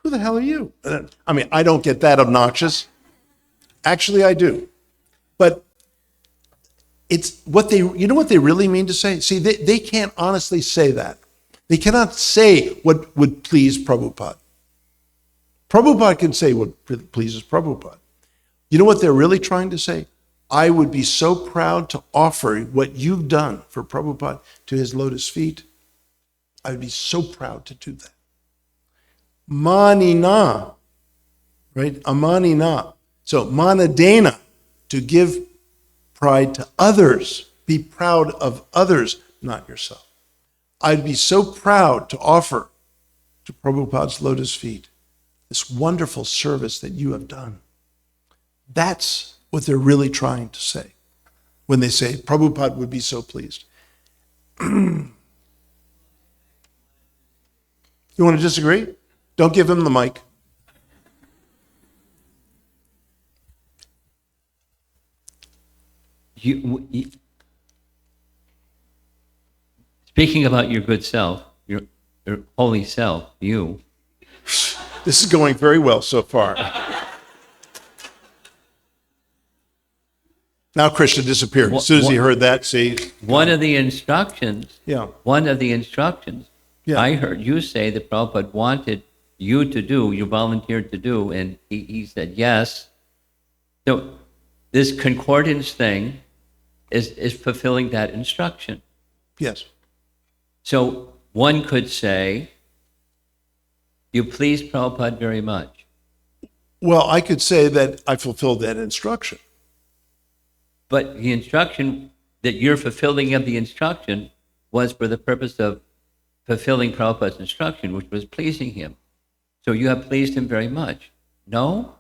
who the hell are you? I mean, I don't get that obnoxious. Actually, I do. But it's what you know what they really mean to say? See, they can't honestly say that. They cannot say what would please Prabhupada. Prabhupada can say what pleases Prabhupada. You know what they're really trying to say? I would be so proud to offer what you've done for Prabhupada to his lotus feet. I would be so proud to do that. Manina, right? Amanina. So manadena, to give pride to others. Be proud of others, not yourself. I'd be so proud to offer to Prabhupada's lotus feet this wonderful service that you have done. That's what they're really trying to say when they say Prabhupada would be so pleased. You want to disagree? Don't give him the mic. Speaking about your good self, your holy self, you. This is going very well so far. Now Kṛṣṇa disappeared. As soon as he heard that, see? One of the instructions, Yeah. I heard you say that Prabhupada wanted you to do, you volunteered to do, and he said yes. So this concordance thing is fulfilling that instruction. Yes. So one could say, you pleased Prabhupada very much. Well, I could say that I fulfilled that instruction. But the instruction that you're fulfilling of the instruction was for the purpose of fulfilling Prabhupada's instruction, which was pleasing him. So you have pleased him very much. No?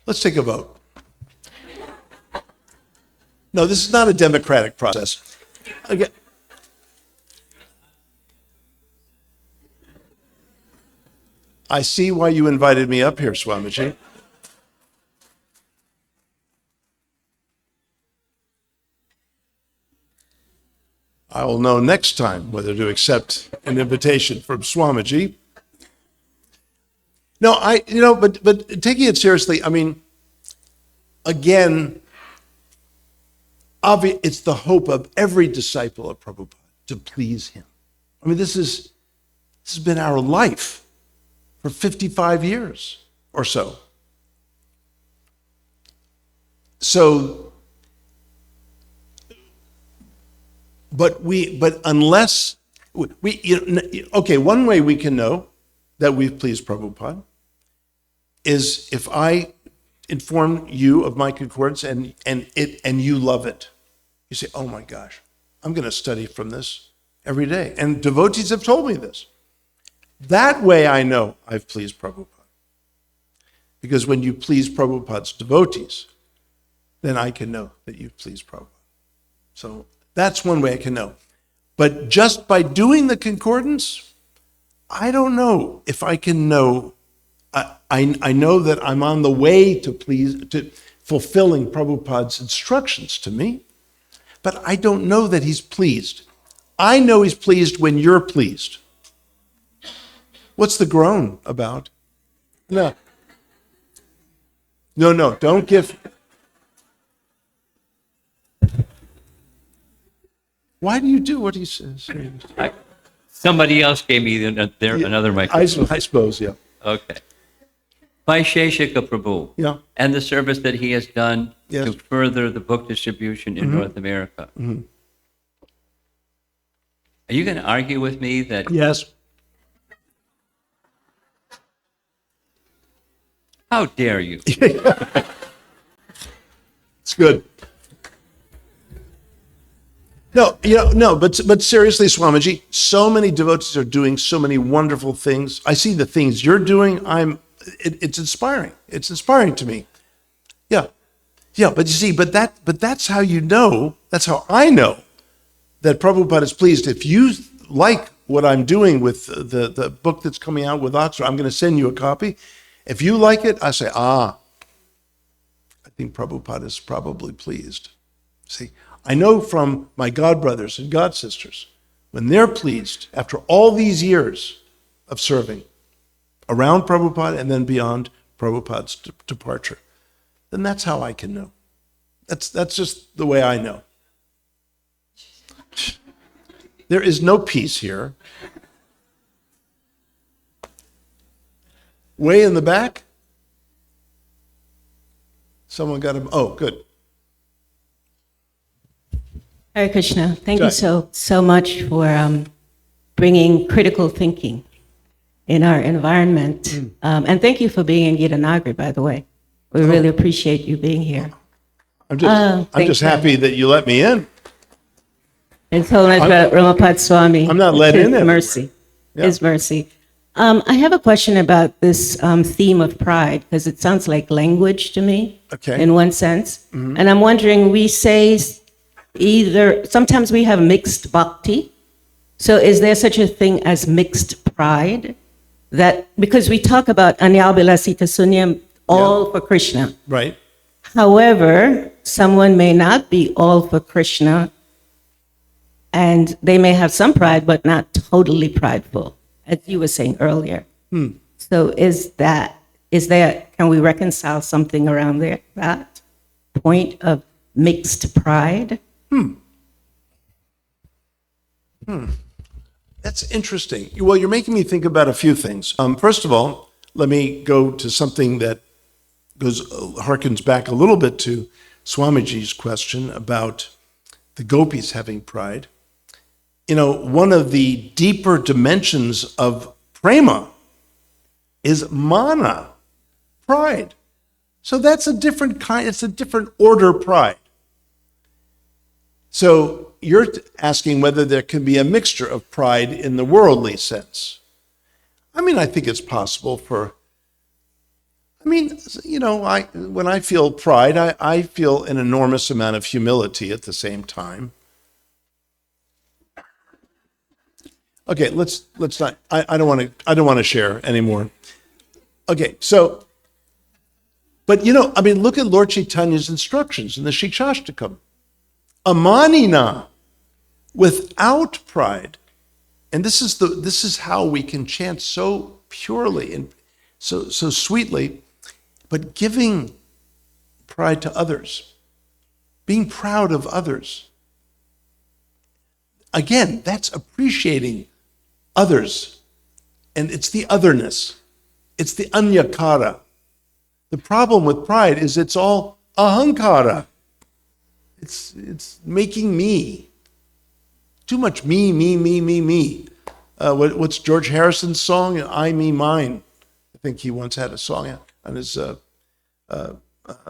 Let's take a vote. No, this is not a democratic process. Again, I see why you invited me up here, Swamiji. I will know next time whether to accept an invitation from Swamiji. No, but taking it seriously, I mean, again, it's the hope of every disciple of Prabhupada to please him. I mean, this has been our life for 55 years or so. So, but unless okay, one way we can know that we've pleased Prabhupada is if I inform you of my concordance and you love it. You say, oh my gosh, I'm going to study from this every day. And devotees have told me this. That way I know I've pleased Prabhupada. Because when you please Prabhupada's devotees, then I can know that you've pleased Prabhupada. So that's one way I can know. But just by doing the concordance, I don't know if I can know. I know that I'm on the way to fulfilling Prabhupada's instructions to me, but I don't know that he's pleased. I know he's pleased when you're pleased. What's the groan about? No, don't give. Why do you do what he says? Somebody else gave me another microphone. I suppose, yeah. Okay. By Sheshika Prabhu, Yeah. and the service that he has done Yes. to further the book distribution in North America. Mm-hmm. Are you going to argue with me that? Yes. How dare you? It's good. No, but seriously, Swamiji, so many devotees are doing so many wonderful things. I see the things you're doing. It's inspiring. It's inspiring to me. Yeah. But you see, but that's how you know. That's how I know that Prabhupada is pleased. If you like what I'm doing with the book that's coming out with Oxford, I'm going to send you a copy. If you like it, I say, I think Prabhupada is probably pleased. See, I know from my godbrothers and godsisters, when they're pleased, after all these years of serving around Prabhupada and then beyond Prabhupada's departure, then that's how I can know. That's just the way I know. There is no peace here. Way in the back, someone got him. Oh, good. Hare Krishna. Thank Jai. you so much for bringing critical thinking in our environment. And thank you for being in Gita Nagari, by the way. We really appreciate you being here. I'm just you. happy that you let me in. It's Holiness Ramapad Swami. I'm not let His in everywhere. mercy. Yeah. His mercy. I have a question about this theme of pride, because it sounds like language to me, Okay. in one sense. And I'm wondering, we say sometimes we have mixed bhakti. So is there such a thing as mixed pride? That, because we talk about anyalbilasita sunyam, all for Krishna. Right. However, someone may not be all for Krishna, and they may have some pride, but not totally prideful, as you were saying earlier. So can we reconcile something around there, that point of mixed pride? That's interesting. Well, you're making me think about a few things. First of all, let me go to something that harkens back a little bit to Swamiji's question about the gopis having pride. You know, one of the deeper dimensions of prema is mana, pride. So that's a different kind, it's a different order pride. So you're asking whether there can be a mixture of pride in the worldly sense. I mean, I think it's possible when I feel pride, I feel an enormous amount of humility at the same time. Okay, let's not. I don't want to share anymore. Okay, so, but look at Lord Chaitanya's instructions in the Shikshashtakam. Amanina, without pride, and this is how we can chant so purely and so sweetly, but giving pride to others, being proud of others. Again, that's appreciating others, and it's the otherness, it's the anyakara. The problem with pride is it's all ahankara. It's making me. Too much me. What's George Harrison's song? I, me, mine. I think he once had a song on his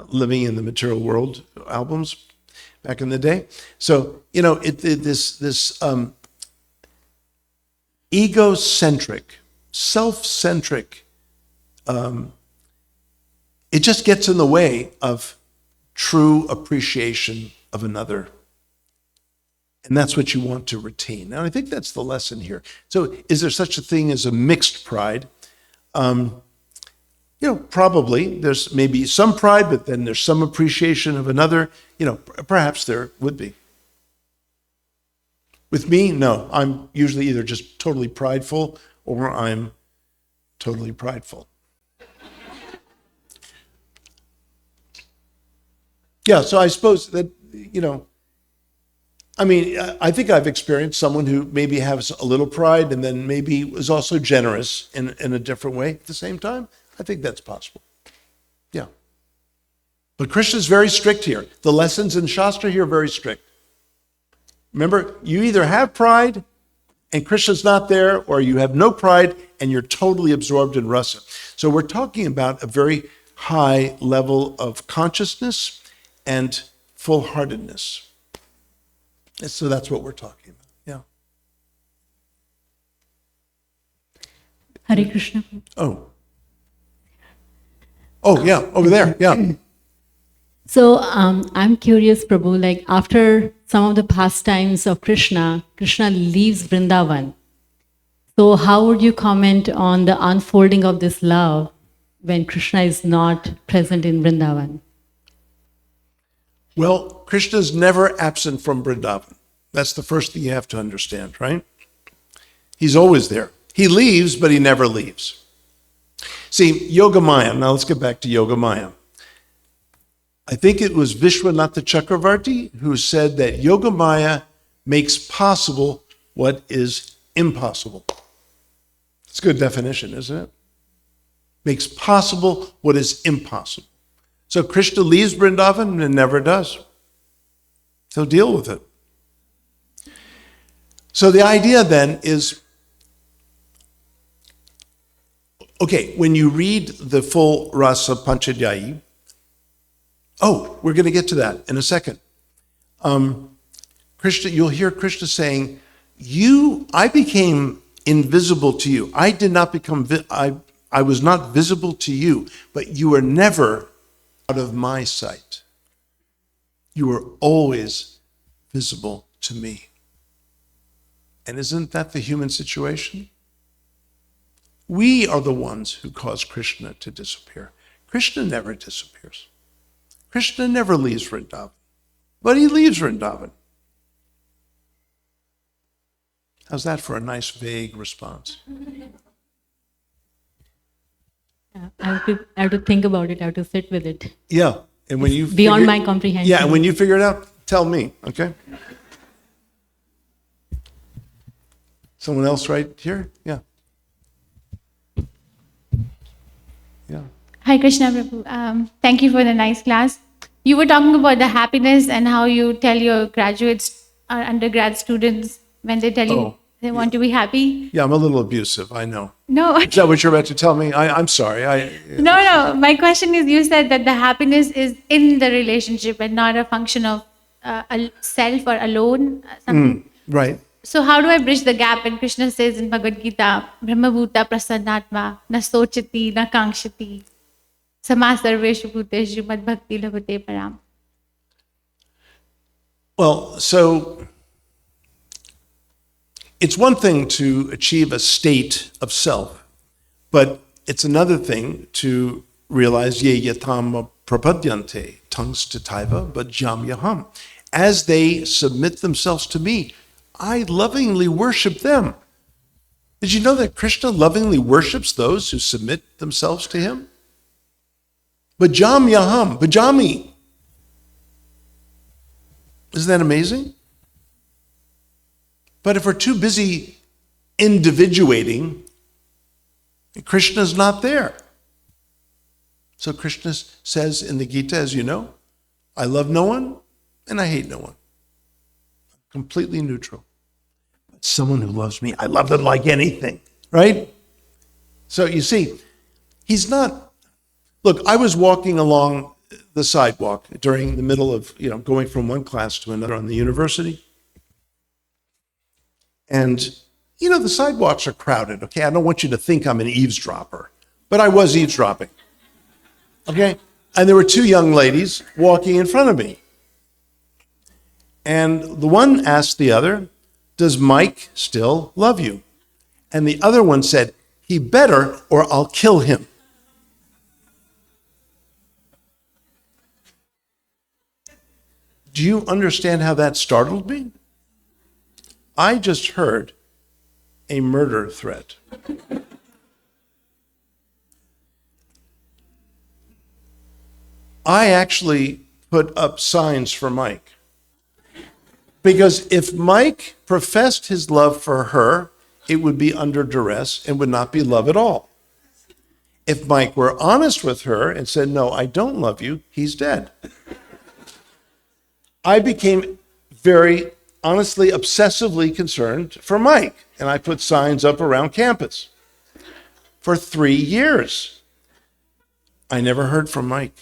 Living in the Material World albums back in the day. So, this egocentric, self-centric, it just gets in the way of true appreciation of another. And that's what you want to retain. And I think that's the lesson here. So is there such a thing as a mixed pride? Probably there's maybe some pride, but then there's some appreciation of another. Perhaps there would be. With me, no. I'm usually either just totally prideful or I'm totally prideful. Yeah, so I suppose that, I think I've experienced someone who maybe has a little pride and then maybe is also generous in a different way at the same time. I think that's possible. Yeah. But Krishna's very strict here. The lessons in Shastra here are very strict. Remember, you either have pride and Krishna's not there, or you have no pride and you're totally absorbed in rasa. So we're talking about a very high level of consciousness and full-heartedness. So that's what we're talking about. Yeah. Hare Krishna. Oh yeah, over there. Yeah. So I'm curious, Prabhu, like after some of the pastimes of Krishna leaves Vrindavan. So how would you comment on the unfolding of this love when Krishna is not present in Vrindavan? Well, Krishna is never absent from Vrindavan. That's the first thing you have to understand, right? He's always there. He leaves, but he never leaves. See, Yogamaya, now let's get back to Yogamaya. I think it was Vishwanatha Chakravarti who said that Yogamaya makes possible what is impossible. It's a good definition, isn't it? Makes possible what is impossible. So Krishna leaves Vrindavan and never does. So deal with it. So the idea then is, okay, when you read the full Rasa Panchadhyayi, we're going to get to that in a second. Krishna, you'll hear Krishna saying, I became invisible to you. I did not become, I was not visible to you, but you were never out of my sight. You were always visible to me. And isn't that the human situation? We are the ones who cause Krishna to disappear. Krishna never disappears. Krishna never leaves Vrindavan, but he leaves Vrindavan. How's that for a nice, vague response? Yeah, I have to think about it. I have to sit with it. Yeah, and when you Beyond my comprehension. Yeah, and when you figure it out, tell me, okay? Someone else right here? Yeah. Yeah. Hi, Krishna Prabhu. Thank you for the nice class. You were talking about the happiness and how you tell your graduates or undergrad students when they tell you they want to be happy. Yeah, I'm a little abusive, I know. No. Is that what you're about to tell me? I'm sorry. No. My question is, you said that the happiness is in the relationship and not a function of a self or alone. Something. Right. So how do I bridge the gap when Krishna says in Bhagavad Gita, Brahmabhuta prasannatma, na sochati, na kankshati, sama sarveshu bhuteshu mad bhakti labhate param. Well, so it's one thing to achieve a state of self, but it's another thing to realize ye yatam prapadyante tangs tataiva bhajam yaham. As they submit themselves to me, I lovingly worship them. Did you know that Krishna lovingly worships those who submit themselves to him? Bhajam yaham, bhajami. Isn't that amazing? But if we're too busy individuating, Krishna's not there. So Krishna says in the Gita, as you know, I love no one and I hate no one. Completely neutral. But someone who loves me, I love them like anything, right? So you see, he's not, look, I was walking along the sidewalk during the middle of, going from one class to another on the university. And, the sidewalks are crowded, okay? I don't want you to think I'm an eavesdropper, but I was eavesdropping, okay? And there were two young ladies walking in front of me. And the one asked the other, does Mike still love you? And the other one said, he better or I'll kill him. Do you understand how that startled me? I just heard a murder threat. I actually put up signs for Mike. Because if Mike professed his love for her, it would be under duress and would not be love at all. If Mike were honest with her and said, no, I don't love you, he's dead. I became very honestly, obsessively concerned for Mike. And I put signs up around campus. For 3 years, I never heard from Mike.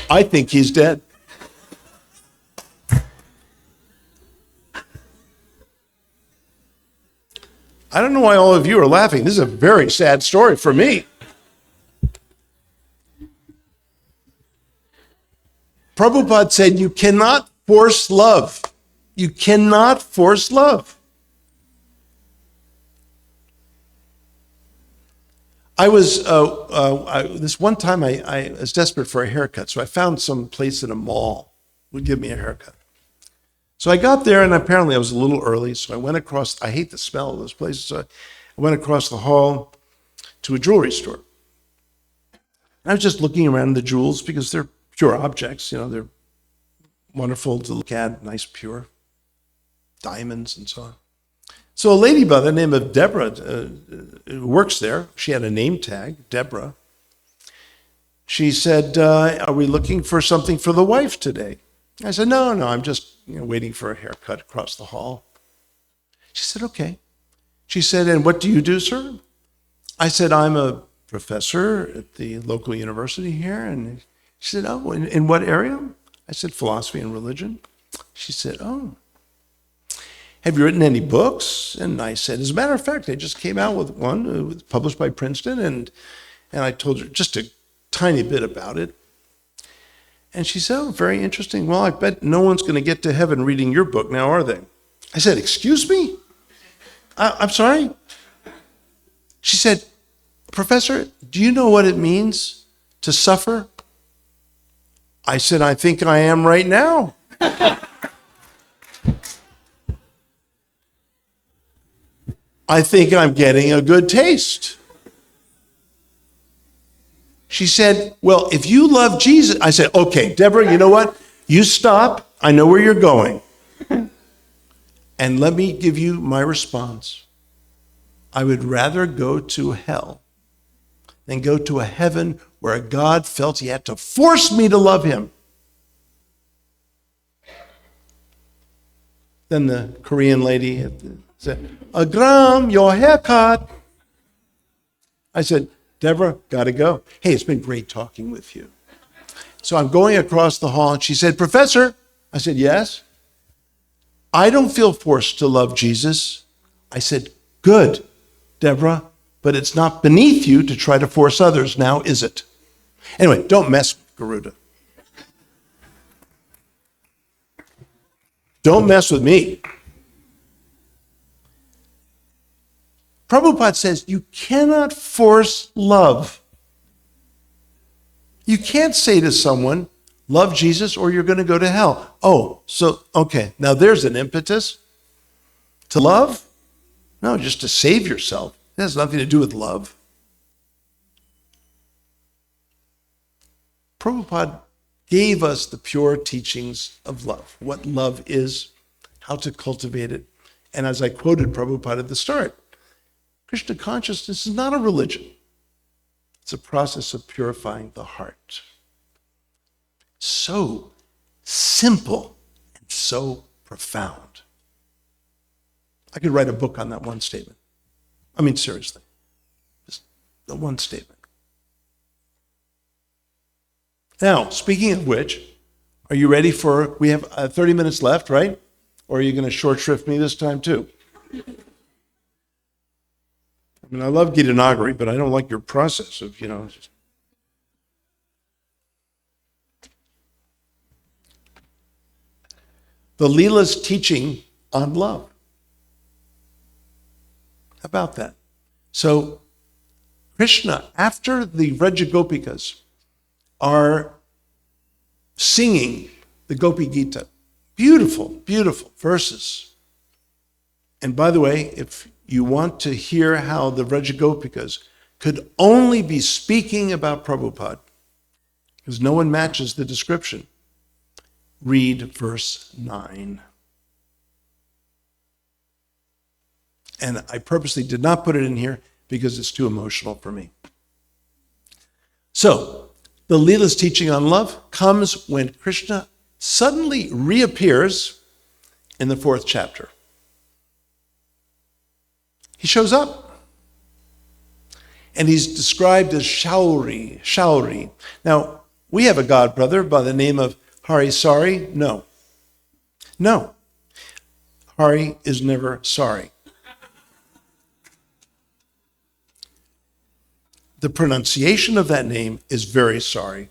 I think he's dead. I don't know why all of you are laughing. This is a very sad story for me. Prabhupada said, you cannot force love. You cannot force love. I was, this one time I was desperate for a haircut, so I found some place in a mall who would give me a haircut. So I got there, and apparently I was a little early, so I went across, I hate the smell of those places, so I went across the hall to a jewelry store. I was just looking around the jewels because they're pure objects, they're wonderful to look at, nice, pure diamonds and so on. So a lady by the name of Deborah who works there, she had a name tag, Deborah. She said, are we looking for something for the wife today? I said, no, I'm just waiting for a haircut across the hall. She said, okay. She said, and what do you do, sir? I said, I'm a professor at the local university here. And she said, oh, in what area? I said, philosophy and religion. She said, oh, have you written any books? And I said, as a matter of fact, I just came out with one. It was published by Princeton. And I told her just a tiny bit about it. And she said, oh, very interesting. Well, I bet no one's going to get to heaven reading your book now, are they? I said, excuse me? I'm sorry? She said, Professor, do you know what it means to suffer? I said, I think I am right now. I think I'm getting a good taste. She said, well, if you love Jesus, I said, okay, Deborah, you know what? You stop. I know where you're going. And let me give you my response. I would rather go to hell than go to a heaven where a God felt he had to force me to love him. Then the Korean lady said, Agram, your haircut. I said, Deborah, gotta go. Hey, it's been great talking with you. So I'm going across the hall, and she said, Professor. I said, yes. I don't feel forced to love Jesus. I said, good, Deborah, but it's not beneath you to try to force others now, is it? Anyway, don't mess with Garuda. Don't mess with me. Prabhupada says you cannot force love. You can't say to someone, love Jesus or you're going to go to hell. Oh, so, okay, now there's an impetus to love? No, just to save yourself. It has nothing to do with love. Prabhupada gave us the pure teachings of love, what love is, how to cultivate it. And as I quoted Prabhupada at the start, Krishna consciousness is not a religion. It's a process of purifying the heart. So simple and so profound. I could write a book on that one statement. I mean, seriously, just the one statement. Now, speaking of which, are you ready for, we have 30 minutes left, right? Or are you going to short shrift me this time too? I mean, I love Gita Nagari, but I don't like your process of, just... The Līla's teaching on love. How about that? So, Kṛṣṇa, after the Vrajagopikas are singing the Gopi Gita, beautiful, beautiful verses. And by the way, if you want to hear how the Vrajagopikas could only be speaking about Prabhupada, because no one matches the description, read verse 9. And I purposely did not put it in here because it's too emotional for me. So, the Līla's teaching on love comes when Kṛṣṇa suddenly reappears in the 4th chapter. He shows up. And he's described as Shauri. Now, we have a god brother by the name of Hari Sari. No. Hari is never sorry. The pronunciation of that name is very sorry.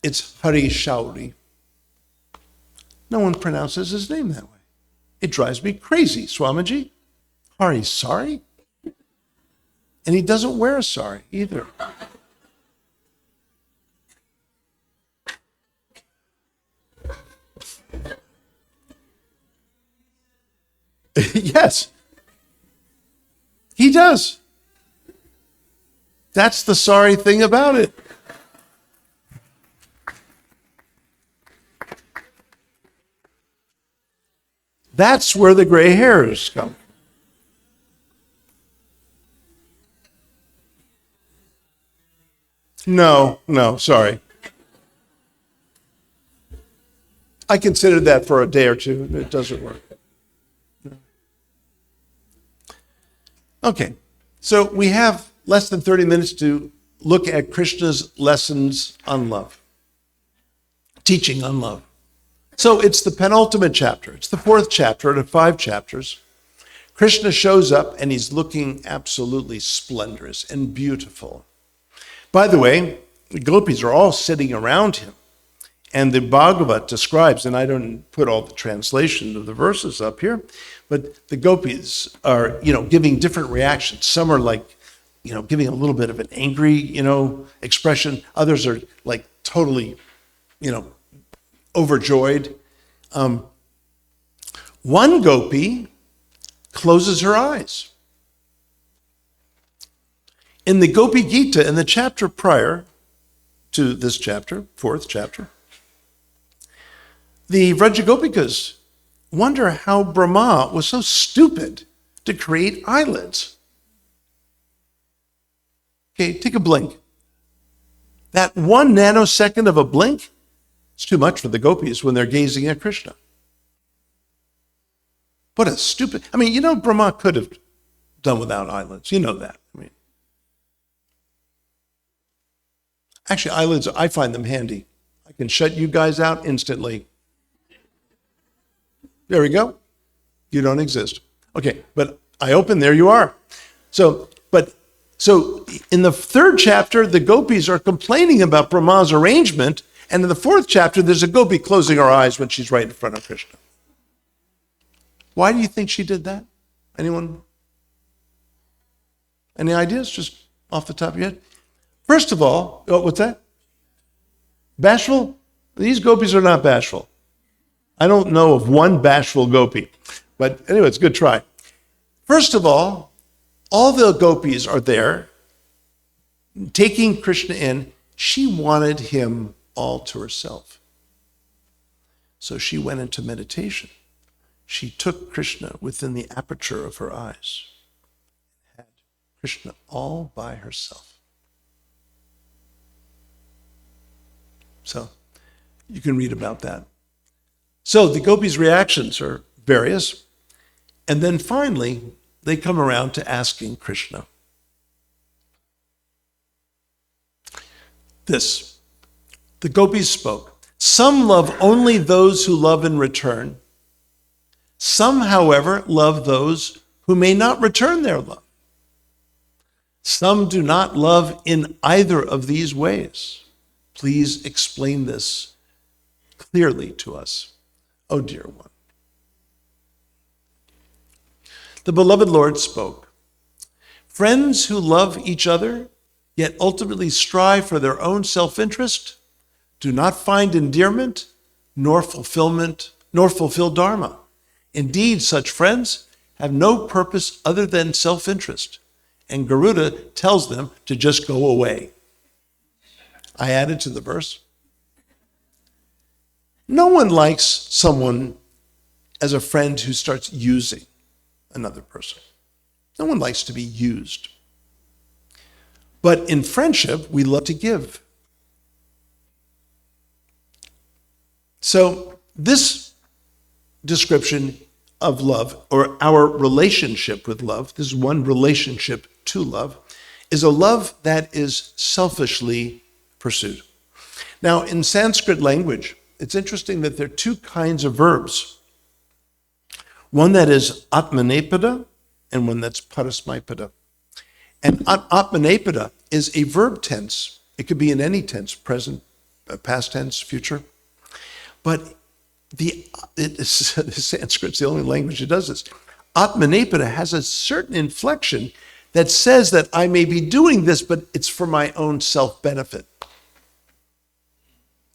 It's Hari Shauri. No one pronounces his name that way. It drives me crazy, Swamiji. Hari Sari? And he doesn't wear a sari either. Yes, he does. That's the sorry thing about it. That's where the gray hairs come. No, sorry. I considered that for a day or two. It doesn't work. Okay, so we have less than 30 minutes to look at Krishna's lessons on love, teaching on love. So it's the penultimate chapter. It's the fourth chapter out of 5 chapters. Krishna shows up and he's looking absolutely splendorous and beautiful. By the way, the gopis are all sitting around him. And the Bhagavad describes, and I don't put all the translation of the verses up here, but the gopis are, giving different reactions. Some are like, giving a little bit of an angry, expression. Others are like totally, overjoyed. One gopi closes her eyes. In the Gopi Gita, in the chapter prior to this chapter, 4th chapter, the Vrajagopikas wonder how Brahma was so stupid to create eyelids. Okay, take a blink. That 1 nanosecond of a blink is too much for the gopis when they're gazing at Krishna. What a stupid, Brahma could have done without eyelids. You know that. Actually, eyelids, I find them handy. I can shut you guys out instantly. There we go. You don't exist. Okay, but I open, there you are. So in the 3rd chapter, the gopis are complaining about Brahma's arrangement, and in the 4th chapter, there's a gopi closing her eyes when she's right in front of Krishna. Why do you think she did that? Anyone? Any ideas just off the top of your head? First of all, what's that? Bashful? These gopis are not bashful. I don't know of one bashful gopi. But anyway, it's a good try. First of all the gopis are there taking Krishna in. She wanted him all to herself. So she went into meditation. She took Krishna within the aperture of her eyes. Had Krishna all by herself. So you can read about that. So the gopis' reactions are various. And then finally, they come around to asking Krishna this. The gopis spoke. Some love only those who love in return. Some, however, love those who may not return their love. Some do not love in either of these ways. Please explain this clearly to us, oh dear one. The beloved Lord spoke. Friends who love each other, yet ultimately strive for their own self-interest, do not find endearment, nor fulfill dharma. Indeed, such friends have no purpose other than self-interest, and Garuda tells them to just go away. I added to the verse. No one likes someone as a friend who starts using another person. No one likes to be used. But in friendship, we love to give. So this description of love, or our relationship with love, this is one relationship to love, is a love that is selfishly pursued. Now, in Sanskrit language, it's interesting that there are 2 kinds of verbs. One that is atmanepada and one that's parasmaipada. And atmanepada is a verb tense. It could be in any tense, present, past tense, future. But Sanskrit's the only language that does this. Atmanepada has a certain inflection that says that I may be doing this, but it's for my own self-benefit.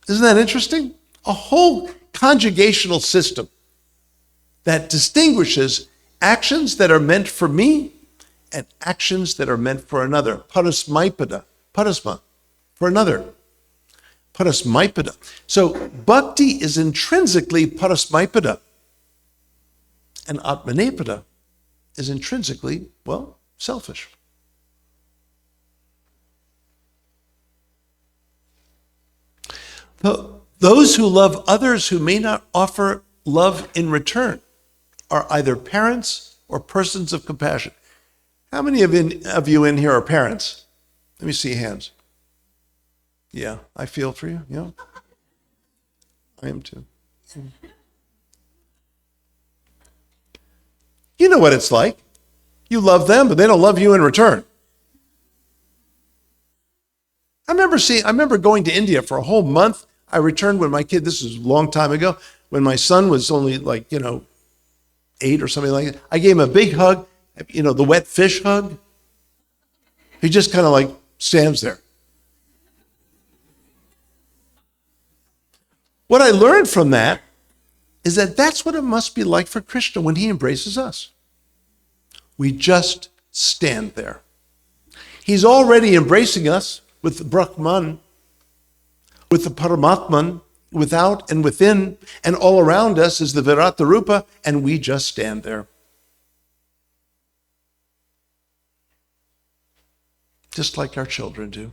Isn't that interesting? A whole conjugational system that distinguishes actions that are meant for me and actions that are meant for another. Parasmaipada, parasma, for another. Parasmaipada. So bhakti is intrinsically parasmaipada. And atmanepada is intrinsically, well, selfish. Those who love others who may not offer love in return are either parents or persons of compassion. How many of you in here are parents? Let me see hands. Yeah, I feel for you. Yeah, I am too. You know what it's like. You love them, but they don't love you in return. I remember going to India for a whole month. I returned when my kid, this was a long time ago, when my son was only 8 or something like that. I gave him a big hug, the wet fish hug. He just kind of stands there. What I learned from that is that that's what it must be like for Kṛṣṇa when he embraces us. We just stand there. He's already embracing us with the Brahman, with the Paramatman, without and within, and all around us is the Virata Rupa, and we just stand there. Just like our children do.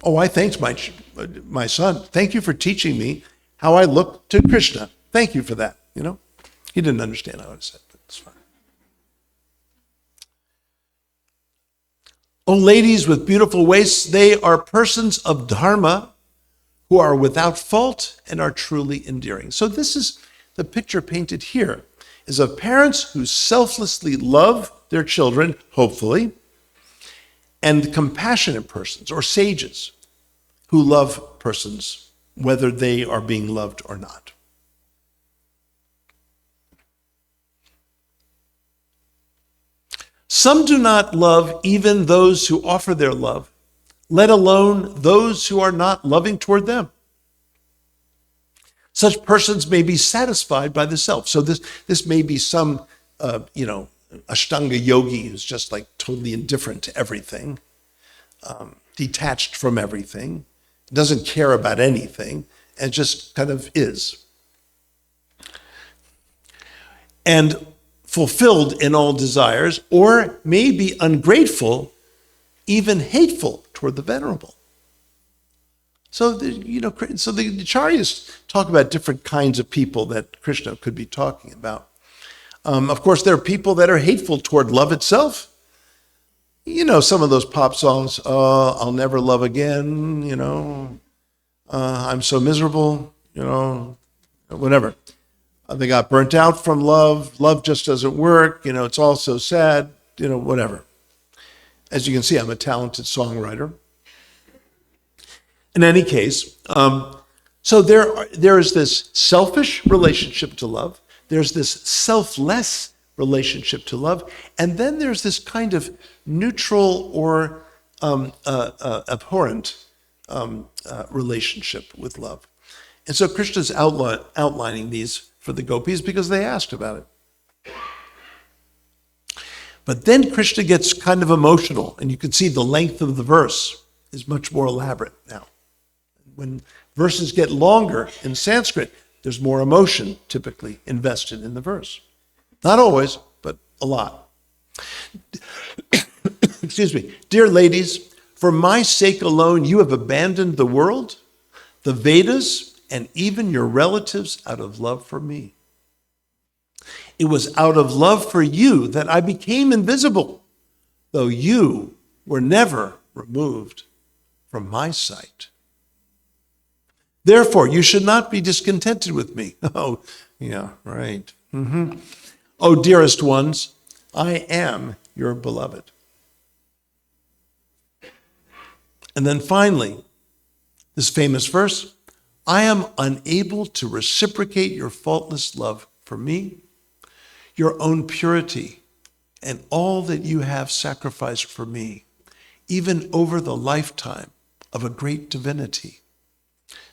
Oh, I thanked my son. Thank you for teaching me how I look to Kṛṣṇa. Thank you for that. He didn't understand how I said it, but it's fine. O ladies with beautiful waists, they are persons of dharma who are without fault and are truly endearing. So this is the picture painted here, is of parents who selflessly love their children, hopefully, and compassionate persons or sages who love persons, whether they are being loved or not. Some do not love even those who offer their love, let alone those who are not loving toward them. Such persons may be satisfied by the self. So this may be some, Ashtanga yogi who's just totally indifferent to everything, detached from everything, doesn't care about anything, and just kind of is. And fulfilled in all desires, or may be ungrateful, even hateful toward the venerable. So the Acharyas talk about different kinds of people that Kṛṣṇa could be talking about. Of course, there are people that are hateful toward love itself. Some of those pop songs, I'll never love again, I'm so miserable, whatever. They got burnt out from love. Love just doesn't work. It's all so sad, whatever. As you can see, I'm a talented songwriter. In any case, so there is this selfish relationship to love. There's this selfless relationship to love. And then there's this kind of neutral or abhorrent relationship with love. And so Kṛṣṇa's outlining these for the gopis because they asked about it. But then Kṛṣṇa gets kind of emotional, and you can see the length of the verse is much more elaborate now. When verses get longer in Sanskrit, there's more emotion typically invested in the verse. Not always, but a lot. Excuse me. Dear ladies, for my sake alone, you have abandoned the world, the Vedas, and even your relatives out of love for me. It was out of love for you that I became invisible, though you were never removed from my sight. Therefore, you should not be discontented with me. Oh, yeah, right. Oh, dearest ones, I am your beloved. And then finally, this famous verse, I am unable to reciprocate your faultless love for me, your own purity, and all that you have sacrificed for me, even over the lifetime of a great divinity.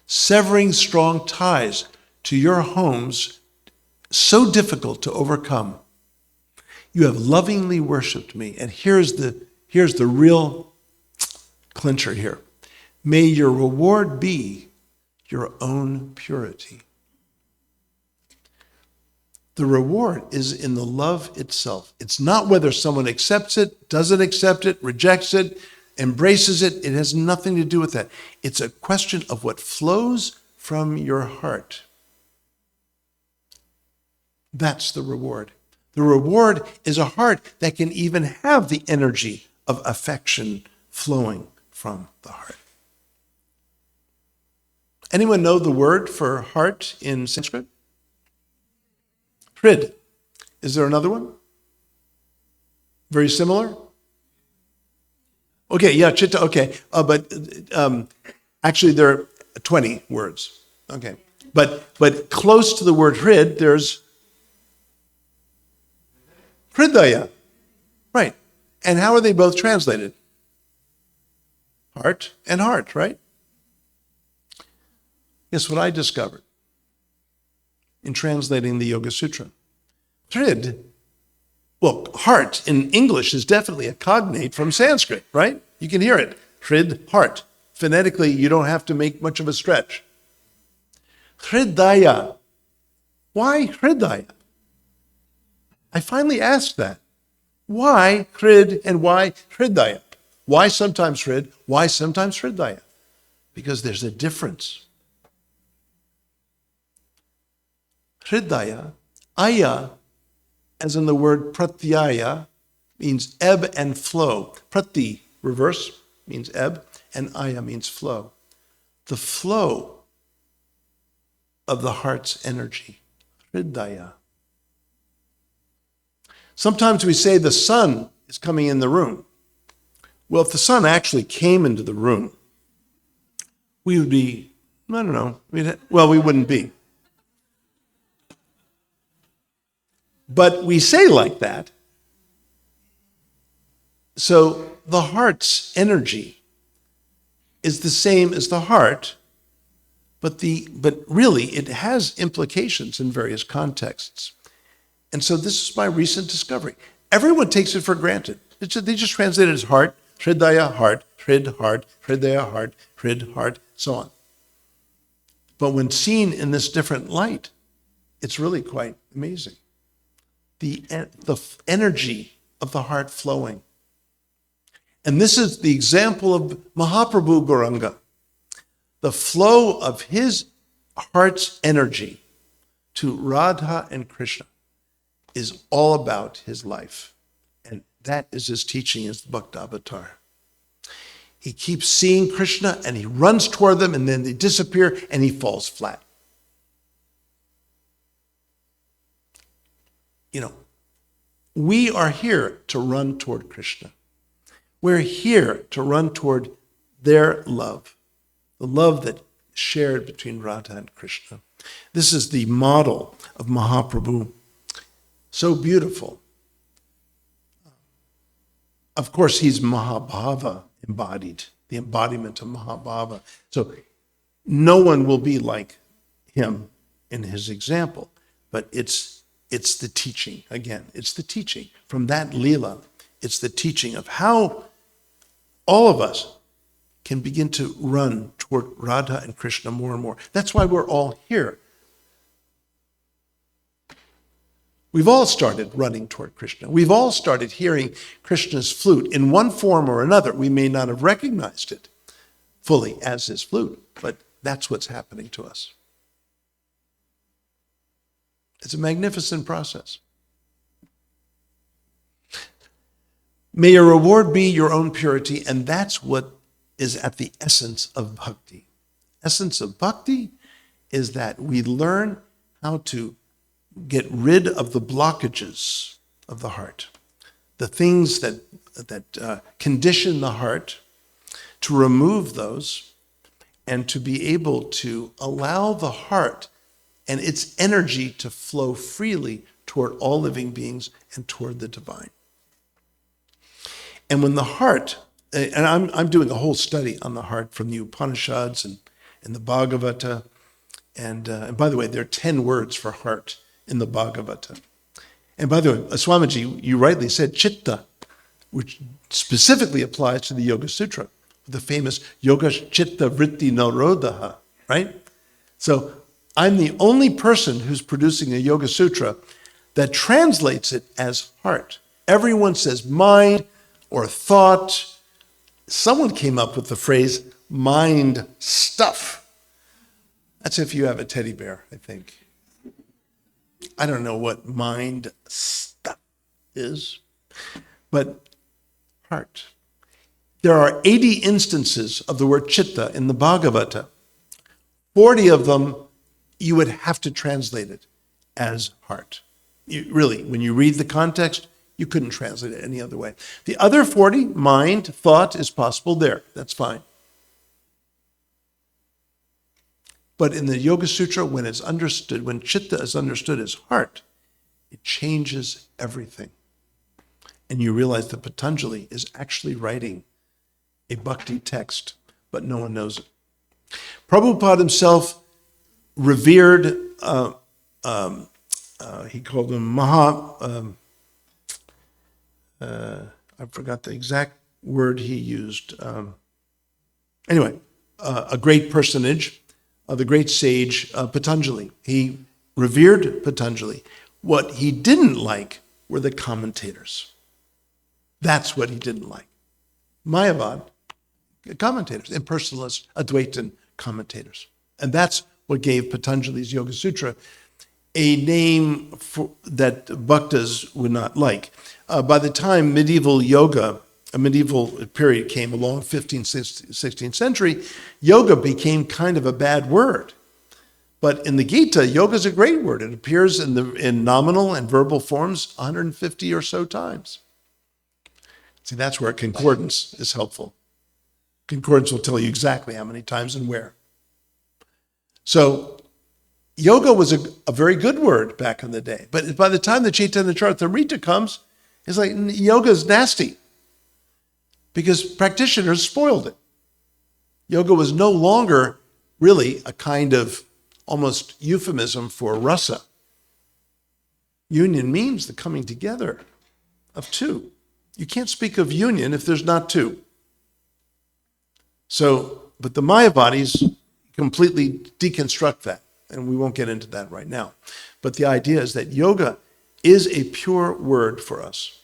Severing strong ties to your homes so difficult to overcome. You have lovingly worshiped me. And here's the real clincher here. May your reward be your own purity. The reward is in the love itself. It's not whether someone accepts it, doesn't accept it, rejects it, embraces it. It has nothing to do with that. It's a question of what flows from your heart. That's the reward. The reward is a heart that can even have the energy of affection flowing from the heart. Anyone know the word for heart in Sanskrit? Hrid. Is there another one? Very similar? Okay, yeah, chitta, okay. But actually there are 20 words. Okay. But close to the word hrid, there's hridaya. Right. And how are they both translated? Heart and heart, right? Guess what I discovered in translating the Yoga Sutra? Hrid, well, heart in English is definitely a cognate from Sanskrit, right? You can hear it. Hrid, heart. Phonetically, you don't have to make much of a stretch. Hridaya. Why hridaya? I finally asked that. Why hrid and why hridaya? Why sometimes hrid? Why sometimes hridaya? Because there's a difference. Hridaya, aya, as in the word pratyaya, means ebb and flow. Prati, reverse, means ebb, and aya means flow. The flow of the heart's energy. Hridaya. Sometimes we say the sun is coming in the room. Well, if the sun actually came into the room, we would be, I don't know, we wouldn't be. But we say like that. So the heart's energy is the same as the heart, but really it has implications in various contexts. And so this is my recent discovery. Everyone takes it for granted. They just translate it as heart, hridaya, heart, hrid, heart, hridaya, heart, hrid, heart, so on. But when seen in this different light, it's really quite amazing. The energy of the heart flowing. And this is the example of Mahaprabhu Gauranga. The flow of his heart's energy to Radha and Kṛṣṇa is all about his life. And that is his teaching as the Bhaktavatar. He keeps seeing Kṛṣṇa and he runs toward them and then they disappear and he falls flat. You know, we are here to run toward Kṛṣṇa. We're here to run toward their love, the love that is shared between Radha and Kṛṣṇa. This is the model of Mahaprabhu. So beautiful. Of course, he's Mahabhava embodied, the embodiment of Mahabhava. So no one will be like him in his example, but it's the teaching, again, it's the teaching. From that Līlā, it's the teaching of how all of us can begin to run toward Radha and Kṛṣṇa more and more. That's why we're all here. We've all started running toward Kṛṣṇa. We've all started hearing Krishna's flute in one form or another. We may not have recognized it fully as his flute, but that's what's happening to us. It's a magnificent process. May your reward be your own purity, and that's what is at the essence of bhakti. Essence of bhakti is that we learn how to get rid of the blockages of the heart, the things that condition the heart, to remove those, and to be able to allow the heart and its energy to flow freely toward all living beings and toward the divine. And when the heart, and I'm doing a whole study on the heart from the Upanishads and the Bhagavata, and by the way, there are 10 words for heart in the Bhagavata. And by the way, Swamiji, you rightly said chitta, which specifically applies to the Yoga Sutra, the famous Yoga Chitta Vritti Nirodha, right? So I'm the only person who's producing a Yoga Sutra that translates it as heart. Everyone says mind or thought. Someone came up with the phrase mind stuff. That's if you have a teddy bear, I think. I don't know what mind stuff is, but heart. There are 80 instances of the word chitta in the Bhagavata. 40 of them, you would have to translate it as heart. Really, when you read the context, you couldn't translate it any other way. The other 40, mind, thought, is possible there. That's fine. But in the Yoga Sutra, when it's understood, when chitta is understood as heart, it changes everything. And you realize that Patanjali is actually writing a bhakti text, but no one knows it. Prabhupada himself revered, he called him I forgot the exact word he used. Anyway, a great personage, the great sage Patanjali. He revered Patanjali. What he didn't like were the commentators. That's what he didn't like. Mayavad commentators, impersonalist, Advaitin commentators. And that's what gave Patanjali's Yoga Sutra a name that bhaktas would not like. By the time medieval yoga, a medieval period came along, 15th, 16th century, yoga became kind of a bad word. But in the Gita, yoga is a great word. It appears in nominal and verbal forms 150 or so times. See, that's where concordance is helpful. Concordance will tell you exactly how many times and where. So yoga was a very good word back in the day. But by the time the Chaitanya Charitamrita comes, it's like yoga is nasty because practitioners spoiled it. Yoga was no longer really a kind of almost euphemism for rasa. Union means the coming together of two. You can't speak of union if there's not two. So, but the Mayavadis completely deconstruct that, and we won't get into that right now. But the idea is that yoga is a pure word for us.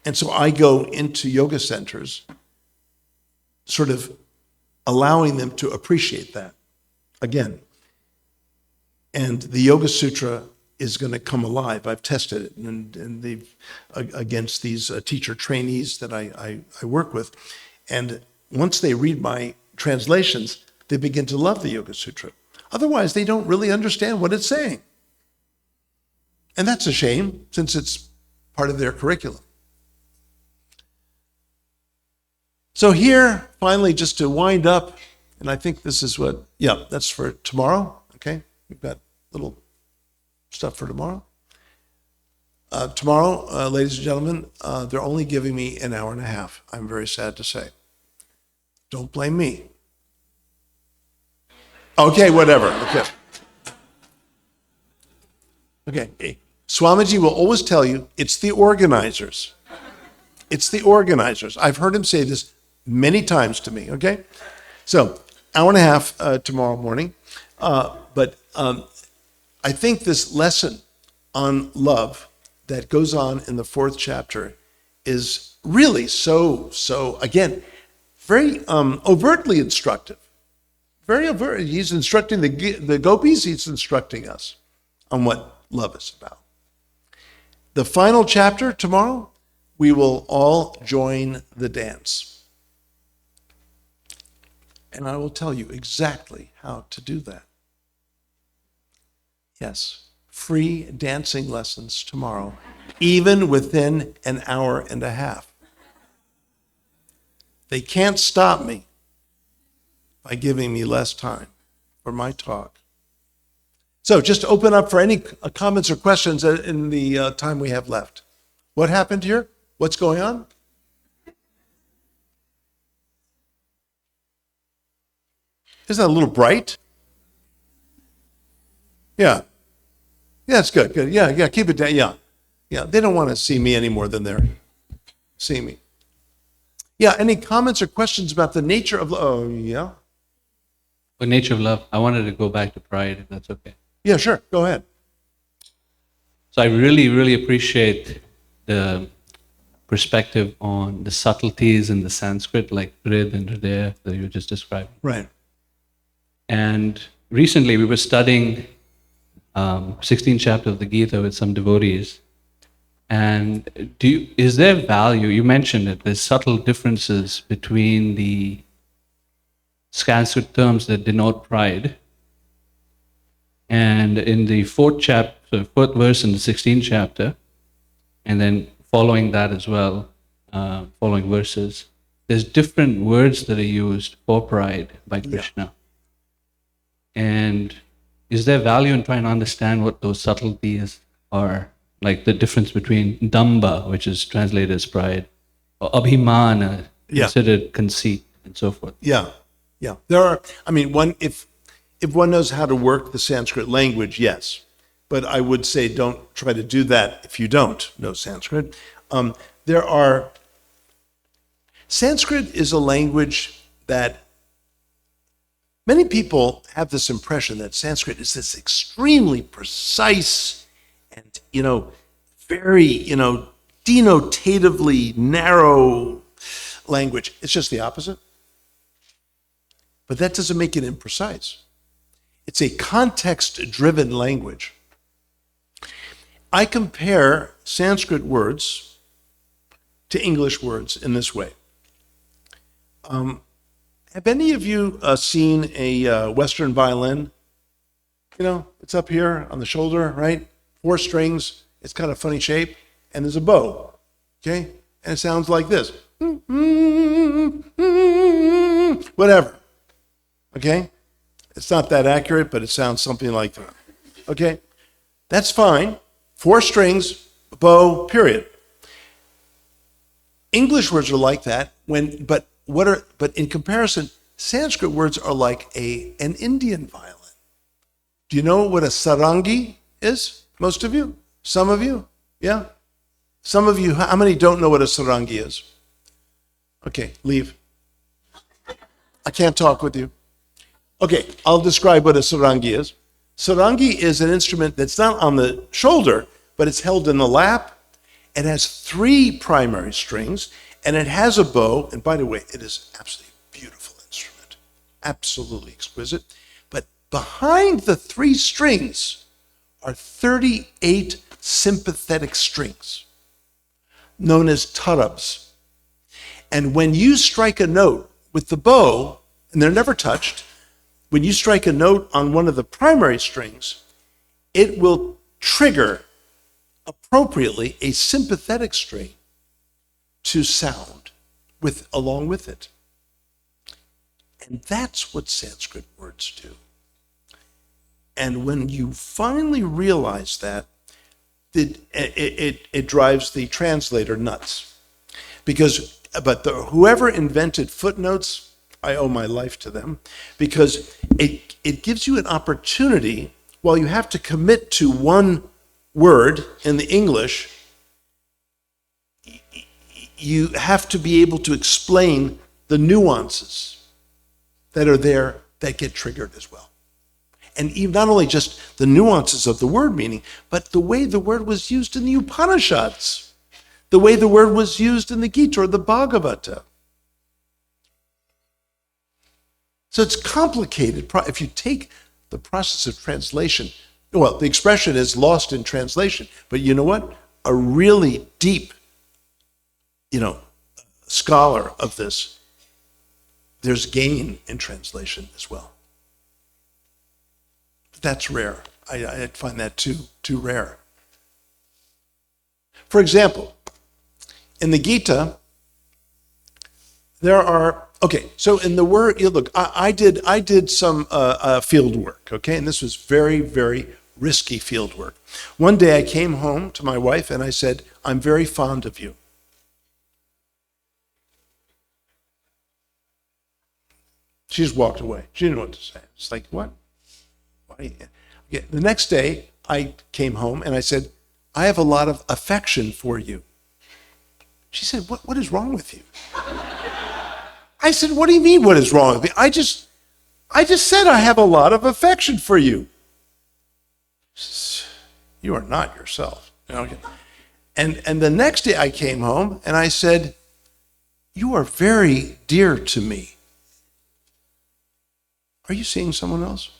And so I go into yoga centers sort of allowing them to appreciate that again. And the Yoga Sutra is going to come alive. I've tested it and they've against these teacher trainees that I work with. And once they read my translations, they begin to love the Yoga Sutra. Otherwise, they don't really understand what it's saying. And that's a shame, since it's part of their curriculum. So here, finally, just to wind up, and I think this is that's for tomorrow, okay? We've got little stuff for tomorrow. Tomorrow, ladies and gentlemen, they're only giving me an hour and a half. I'm very sad to say. Don't blame me. Okay, whatever. Okay. Swamiji will always tell you it's the organizers. It's the organizers. I've heard him say this many times to me, okay? So, hour and a half tomorrow morning. But I think this lesson on love that goes on in the 4th chapter is really so again, very overtly instructive. Very overt. He's instructing the gopis, he's instructing us on what love is about. The final chapter tomorrow, we will all join the dance. And I will tell you exactly how to do that. Yes, free dancing lessons tomorrow, even within an hour and a half. They can't stop me by giving me less time for my talk. So just open up for any comments or questions in the time we have left. What happened here? What's going on? Isn't that a little bright? Yeah. Yeah, it's good. Good. Yeah, yeah. Keep it down. Yeah, yeah. They don't want to see me any more than they're seeing me. Yeah. Any comments or questions about the nature of? Oh, yeah. The nature of love. I wanted to go back to pride, if that's okay. Yeah, sure. Go ahead. So I really, really appreciate the perspective on the subtleties in the Sanskrit, like Rid and Hridaya that you just described. Right. And recently we were studying 16th chapter of the Gita with some devotees. And is there value, you mentioned it, there's subtle differences between the Sanskrit terms that denote pride. And in the fourth verse in the 16th chapter, and then following that as well, following verses, there's different words that are used for pride by Krishna. And is there value in trying to understand what those subtleties are? Like the difference between damba, which is translated as pride, or abhimana, considered conceit, and so forth. Yeah, yeah. There are. I mean, if one knows how to work the Sanskrit language, yes. But I would say don't try to do that if you don't know Sanskrit. Sanskrit is a language that many people have this impression that Sanskrit is this extremely precise and, very, denotatively narrow language. It's just the opposite. But that doesn't make it imprecise. It's a context-driven language. I compare Sanskrit words to English words in this way. Have any of you seen a Western violin? It's up here on the shoulder, right? 4 strings. It's got a funny shape, and there's a bow, okay? And it sounds like this. Whatever, okay? It's not that accurate, but it sounds something like that, okay? That's fine. 4 strings, bow, period. English words are like that, but in comparison, Sanskrit words are like an Indian violin. Do you know what a sarangi is? Most of you? Some of you? Yeah? Some of you, how many don't know what a sarangi is? Okay, leave. I can't talk with you. Okay, I'll describe what a sarangi is. Sarangi is an instrument that's not on the shoulder, but it's held in the lap. It has 3 primary strings, and it has a bow. And by the way, it is absolutely beautiful instrument, absolutely exquisite. But behind the 3 strings are 38 sympathetic strings, known as tarabs. And when you strike a note with the bow, and they're never touched, when you strike a note on one of the primary strings, it will trigger appropriately a sympathetic string to sound along with it. And that's what Sanskrit words do. And when you finally realize that, it drives the translator nuts. Whoever invented footnotes, I owe my life to them, because it gives you an opportunity, while you have to commit to one word in the English, you have to be able to explain the nuances that are there that get triggered as well. And even not only just the nuances of the word meaning, but the way the word was used in the Upanishads, the way the word was used in the Gita or the Bhagavata. So it's complicated. If you take the process of translation, well, the expression is lost in translation, but you know what? A really deep, scholar of this, there's gain in translation as well. But that's rare. I find that too rare. For example, in the Gita, there are, so in the word, look, I did some field work, okay? And this was very, very risky field work. One day I came home to my wife and I said, "I'm very fond of you." She just walked away. She didn't know what to say. It's like, what? Why? Okay. The next day, I came home and I said, I have a lot of affection for you. She said, what is wrong with you? I said, what do you mean, what is wrong with me? I just said I have a lot of affection for you. She says, you are not yourself. Okay. And the next day I came home and I said, you are very dear to me. Are you seeing someone else?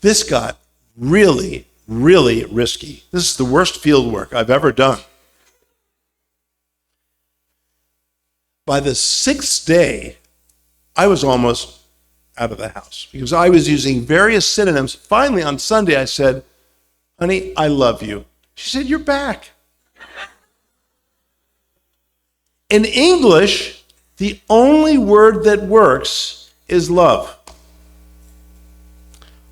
This got really, really risky. This is the worst field work I've ever done. By the 6th day, I was almost out of the house because I was using various synonyms. Finally, on Sunday, I said, honey, I love you. She said, you're back. In English, the only word that works is love.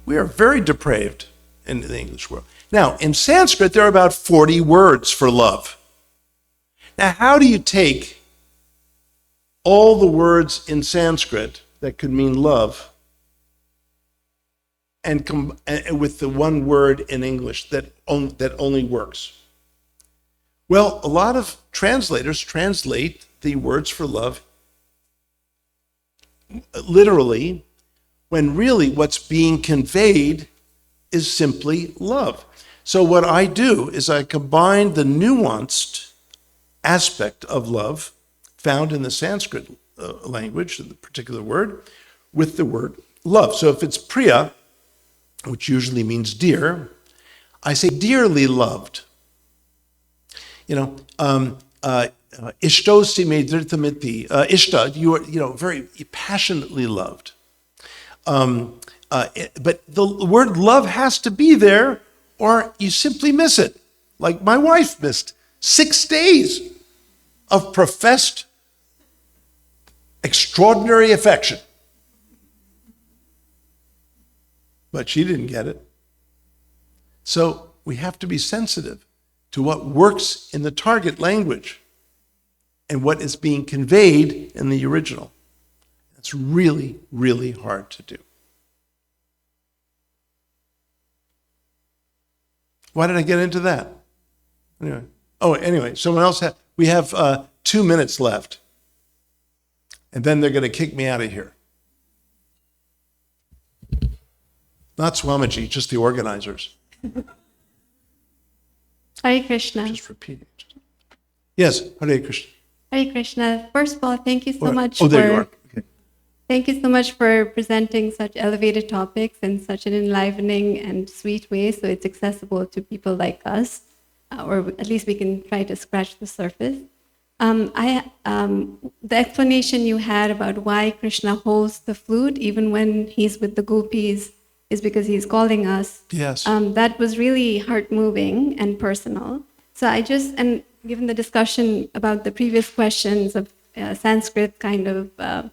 We are very depraved in the English world. Now, in Sanskrit, there are about 40 words for love. Now, how do you take all the words in Sanskrit that could mean love and with the one word in English that only works? Well, a lot of translators translate the words for love literally, when really what's being conveyed is simply love. So what I do is I combine the nuanced aspect of love found in the Sanskrit language, the particular word, with the word love. So if it's priya, which usually means dear, I say dearly loved. Ishtosi me dhritamiti. Ishta, you are, very passionately loved. But the word love has to be there or you simply miss it. Like my wife missed 6 days of professed extraordinary affection. But she didn't get it. So we have to be sensitive to what works in the target language and what is being conveyed in the original. It's really, really hard to do. Why did I get into that? Anyway, someone else we have 2 minutes left. And then they're going to kick me out of here. Not Swamiji, just the organizers. Hare Krishna. Just repeating. Yes, Hare Krishna. Hare Krishna. First of all, thank you so much there you are. Okay. Thank you so much for presenting such elevated topics in such an enlivening and sweet way, so it's accessible to people like us, or at least we can try to scratch the surface. The explanation you had about why Krishna holds the flute even when he's with the gopis is because he's calling us. Yes. That was really heart-moving and personal. So and given the discussion about the previous questions of Sanskrit kind of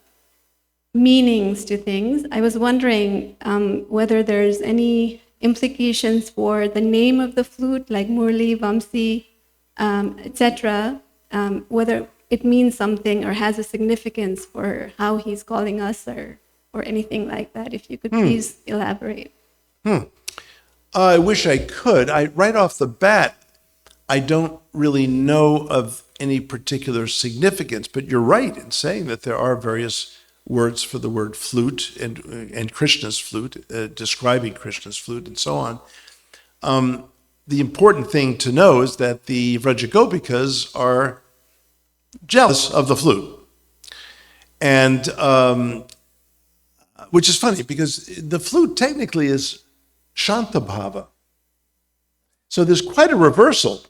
meanings to things, I was wondering whether there's any implications for the name of the flute, like Murli, Vamsi, etc., whether it means something or has a significance for how he's calling us or anything like that. If you could please elaborate. I wish I could. Right off the bat, I don't really know of any particular significance, but you're right in saying that there are various words for the word flute and Krishna's flute, describing Krishna's flute and so on. The important thing to know is that the Vrajagopikas are jealous of the flute. And which is funny because the flute technically is Shantabhava. So there's quite a reversal.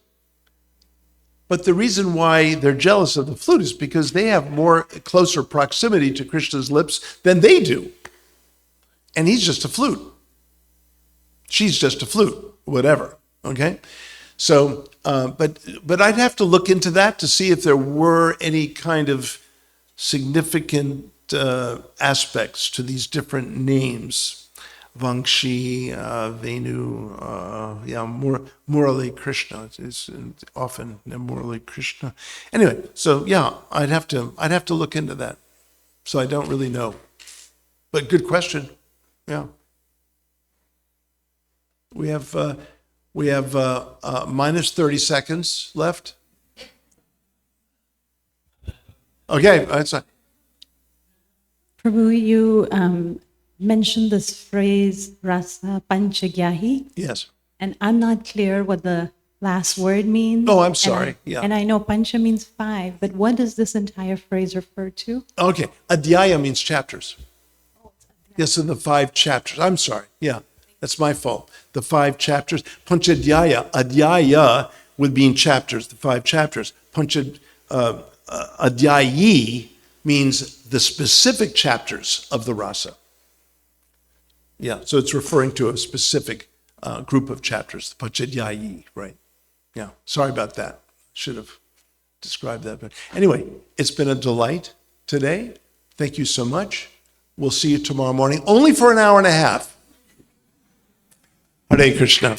But the reason why they're jealous of the flute is because they have closer proximity to Krishna's lips than they do. And he's just a flute. She's just a flute, whatever. Okay? So, but I'd have to look into that to see if there were any kind of significant aspects to these different names. Vangshi, Venu, Murali Krishna is often Murali Krishna. Anyway, so yeah, I'd have to look into that. So I don't really know. But good question. Yeah. We have minus 30 seconds left. Okay, that's fine. Prabhu, you mentioned this phrase, Rāsa Panchagyahi, Yes. and I'm not clear what the last word means. Oh, I'm sorry. Yeah. And I know Pancha means 5, but what does this entire phrase refer to? Okay. Adhyaya means chapters. Yes, in the 5 chapters. I'm sorry. Yeah, that's my fault. The 5 chapters. Panchadhyaya. Adhyaya would be in chapters, the 5 chapters. Adhyayi means the specific chapters of the rasa. Yeah, so it's referring to a specific group of chapters, the Panchadhyayi, right? Yeah, sorry about that. Should have described that. But anyway, it's been a delight today. Thank you so much. We'll see you tomorrow morning, only for an hour and a half. Hare Krishna.